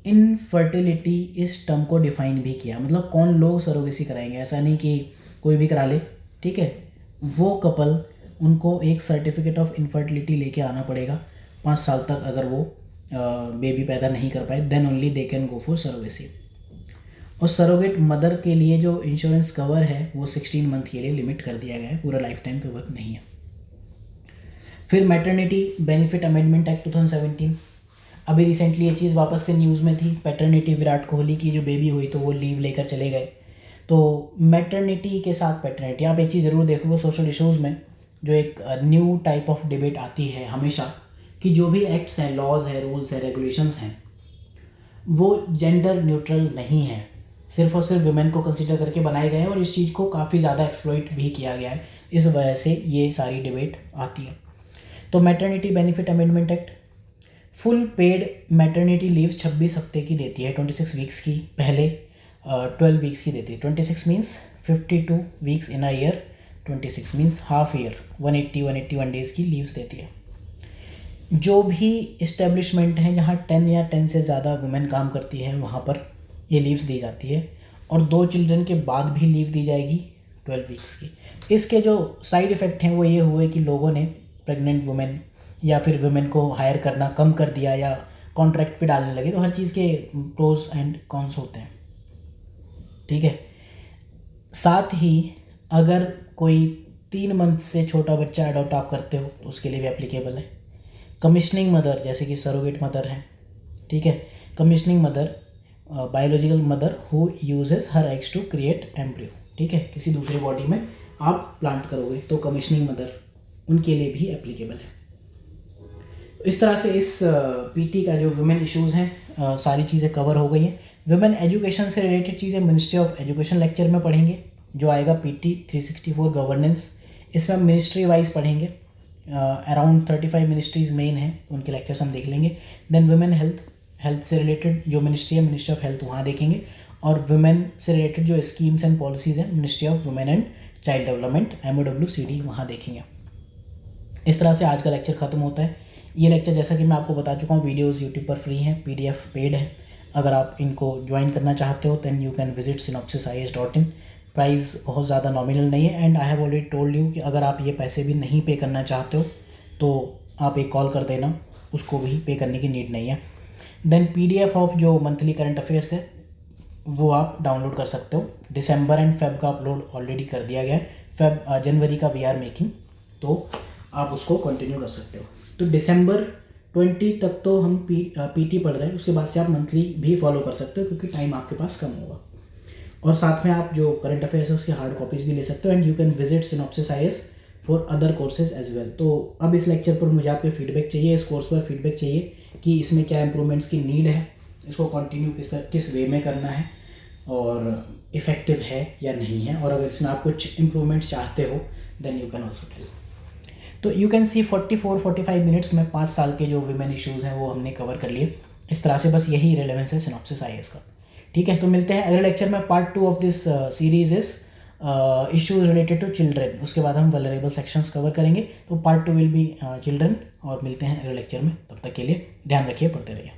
इनफर्टिलिटी इस टर्म को डिफाइन भी किया, मतलब कौन लोग सरोगेसी कराएंगे, ऐसा नहीं कि कोई भी करा ले, ठीक है। वो कपल, उनको एक सर्टिफिकेट ऑफ इनफर्टिलिटी लेके आना पड़ेगा 5 साल तक, अगर वो बेबी पैदा नहीं कर पाए then only they can go for surrogacy. और सरोगेट मदर के लिए जो इंश्योरेंस कवर है वो 16 मंथ के लिए लिमिट कर दिया गया है, पूरा लाइफ टाइम कवर नहीं है। फिर मैटरनिटी बेनिफिट अमेंडमेंट एक्ट 2017, अभी रिसेंटली ये चीज़ वापस से न्यूज़ में थी। पैटर्निटी, विराट कोहली की जो बेबी हुई तो वो लीव लेकर चले गए। तो मैटरनिटी के साथ पैटर्निटी, आप एक चीज़ ज़रूर देखोगे सोशल इश्यूज़ में, जो एक न्यू टाइप ऑफ डिबेट आती है हमेशा, कि जो भी एक्ट्स हैं, लॉज है, रूल्स है, रेगुलेशंस हैं, वो जेंडर न्यूट्रल नहीं है, सिर्फ और सिर्फ वुमेन को कंसिडर करके बनाए गए हैं और इस चीज़ को काफ़ी ज़्यादा एक्सप्लॉइट भी किया गया है। इस वजह से ये सारी डिबेट आती है। तो maternity benefit amendment act full paid maternity leave 26 हफ्ते की देती है, 26 वीक्स की, पहले 12 वीक्स की देती है। 26 means 52 weeks in a year, 26 means half year, 181 days की लीव्स देती है। जो भी इस्टेब्लिशमेंट हैं जहाँ 10 या 10 से ज़्यादा वुमेन काम करती है वहाँ पर ये लीव्स दी जाती है, और 2 चिल्ड्रन के बाद भी लीव दी जाएगी 12 वीक्स की। इसके जो साइड इफ़ेक्ट हैं वो ये हुए कि लोगों ने प्रेग्नेंट वुमेन या फिर वुमेन को हायर करना कम कर दिया या कॉन्ट्रैक्ट पे डालने लगे। तो हर चीज़ के प्रोज एंड कॉन्स होते हैं, ठीक है। साथ ही अगर कोई 3 मंथ से छोटा बच्चा अडॉप्ट आप करते हो तो उसके लिए भी एप्लीकेबल है। कमीशनिंग मदर, जैसे कि सरोगेट मदर है, ठीक है, commissioning mother, biological mother who uses her eggs to create embryo, ठीक है, किसी दूसरी बॉडी में आप प्लांट करोगे तो कमीशनिंग मदर, उनके लिए भी एप्लीकेबल है। तो इस तरह से इस PT का जो वुमेन इश्यूज़ हैं सारी चीज़ें कवर हो गई हैं। वुमेन एजुकेशन से रिलेटेड चीज़ें मिनिस्ट्री ऑफ एजुकेशन लेक्चर में पढ़ेंगे, जो आएगा PT 364 गवर्नेंस, इसमें हम मिनिस्ट्री वाइज पढ़ेंगे। अराउंड 35 मिनिस्ट्रीज़ मेन हैं, उनके लेक्चर्स हम देख लेंगे। देन वुमेन हेल्थ से रिलेटेड जो मिनिस्ट्री है, मिनिस्ट्री ऑफ हेल्थ, वहाँ देखेंगे। और वुमेन से रिलेटेड जो स्कीम्स एंड पॉलिसीज़ हैं, ministry of women and child development, MOWCD, वहाँ देखेंगे। इस तरह से आज का लेक्चर ख़त्म होता है। ये लेक्चर जैसा कि मैं आपको बता चुका हूँ, वीडियोज़ यूट्यूब पर फ्री हैं, PDF पेड है। अगर आप इनको ज्वाइन करना चाहते हो then you can visit synopsisis.in। Price बहुत ज़्यादा नॉमिनल नहीं है, and I have already told you कि अगर आप ये पैसे भी नहीं पे करना चाहते हो तो आप एक कॉल कर देना, उसको भी पे करने की नीड नहीं है। देन PDF ऑफ जो मंथली करंट अफेयर्स है वो आप डाउनलोड कर सकते हो। दिसंबर एंड Feb का अपलोड ऑलरेडी कर दिया गया है, जनवरी का वी आर मेकिंग, तो आप उसको कंटिन्यू कर सकते हो। तो दिसंबर 20 तक तो हम PT पढ़ रहे हैं, उसके बाद से आप मंथली भी फॉलो कर सकते हो क्योंकि टाइम आपके पास कम होगा। और साथ में आप जो करंट अफेयर्स है उसकी हार्ड कॉपीज़ भी ले सकते हो, and you can visit Synopsis for other courses as well. तो अब इस लेक्चर पर मुझे आपके फीडबैक चाहिए, इस कोर्स पर फीडबैक चाहिए कि इसमें क्या इंप्रूवमेंट्स की नीड है, इसको कंटिन्यू किस वे में करना है और इफ़ेक्टिव है या नहीं है, और अगर इसमें आप कुछ इंप्रूवमेंट्स चाहते हो then you can also tell. तो यू कैन सी 44-45 मिनट्स में 5 साल के जो वुमेन इश्यूज़ हैं वो हमने कवर कर लिए। इस तरह से बस यही रिलेवेंस है Synopsis IAS का, ठीक है। तो मिलते हैं अगले लेक्चर में। Part 2 of this series is issues related to children, उसके बाद हम वल्नरेबल सेक्शंस कवर करेंगे। तो पार्ट 2 विल बी चिल्ड्रेन, और मिलते हैं अगले लेक्चर में। तब तक के लिए ध्यान रखिए, पढ़ते रहिए।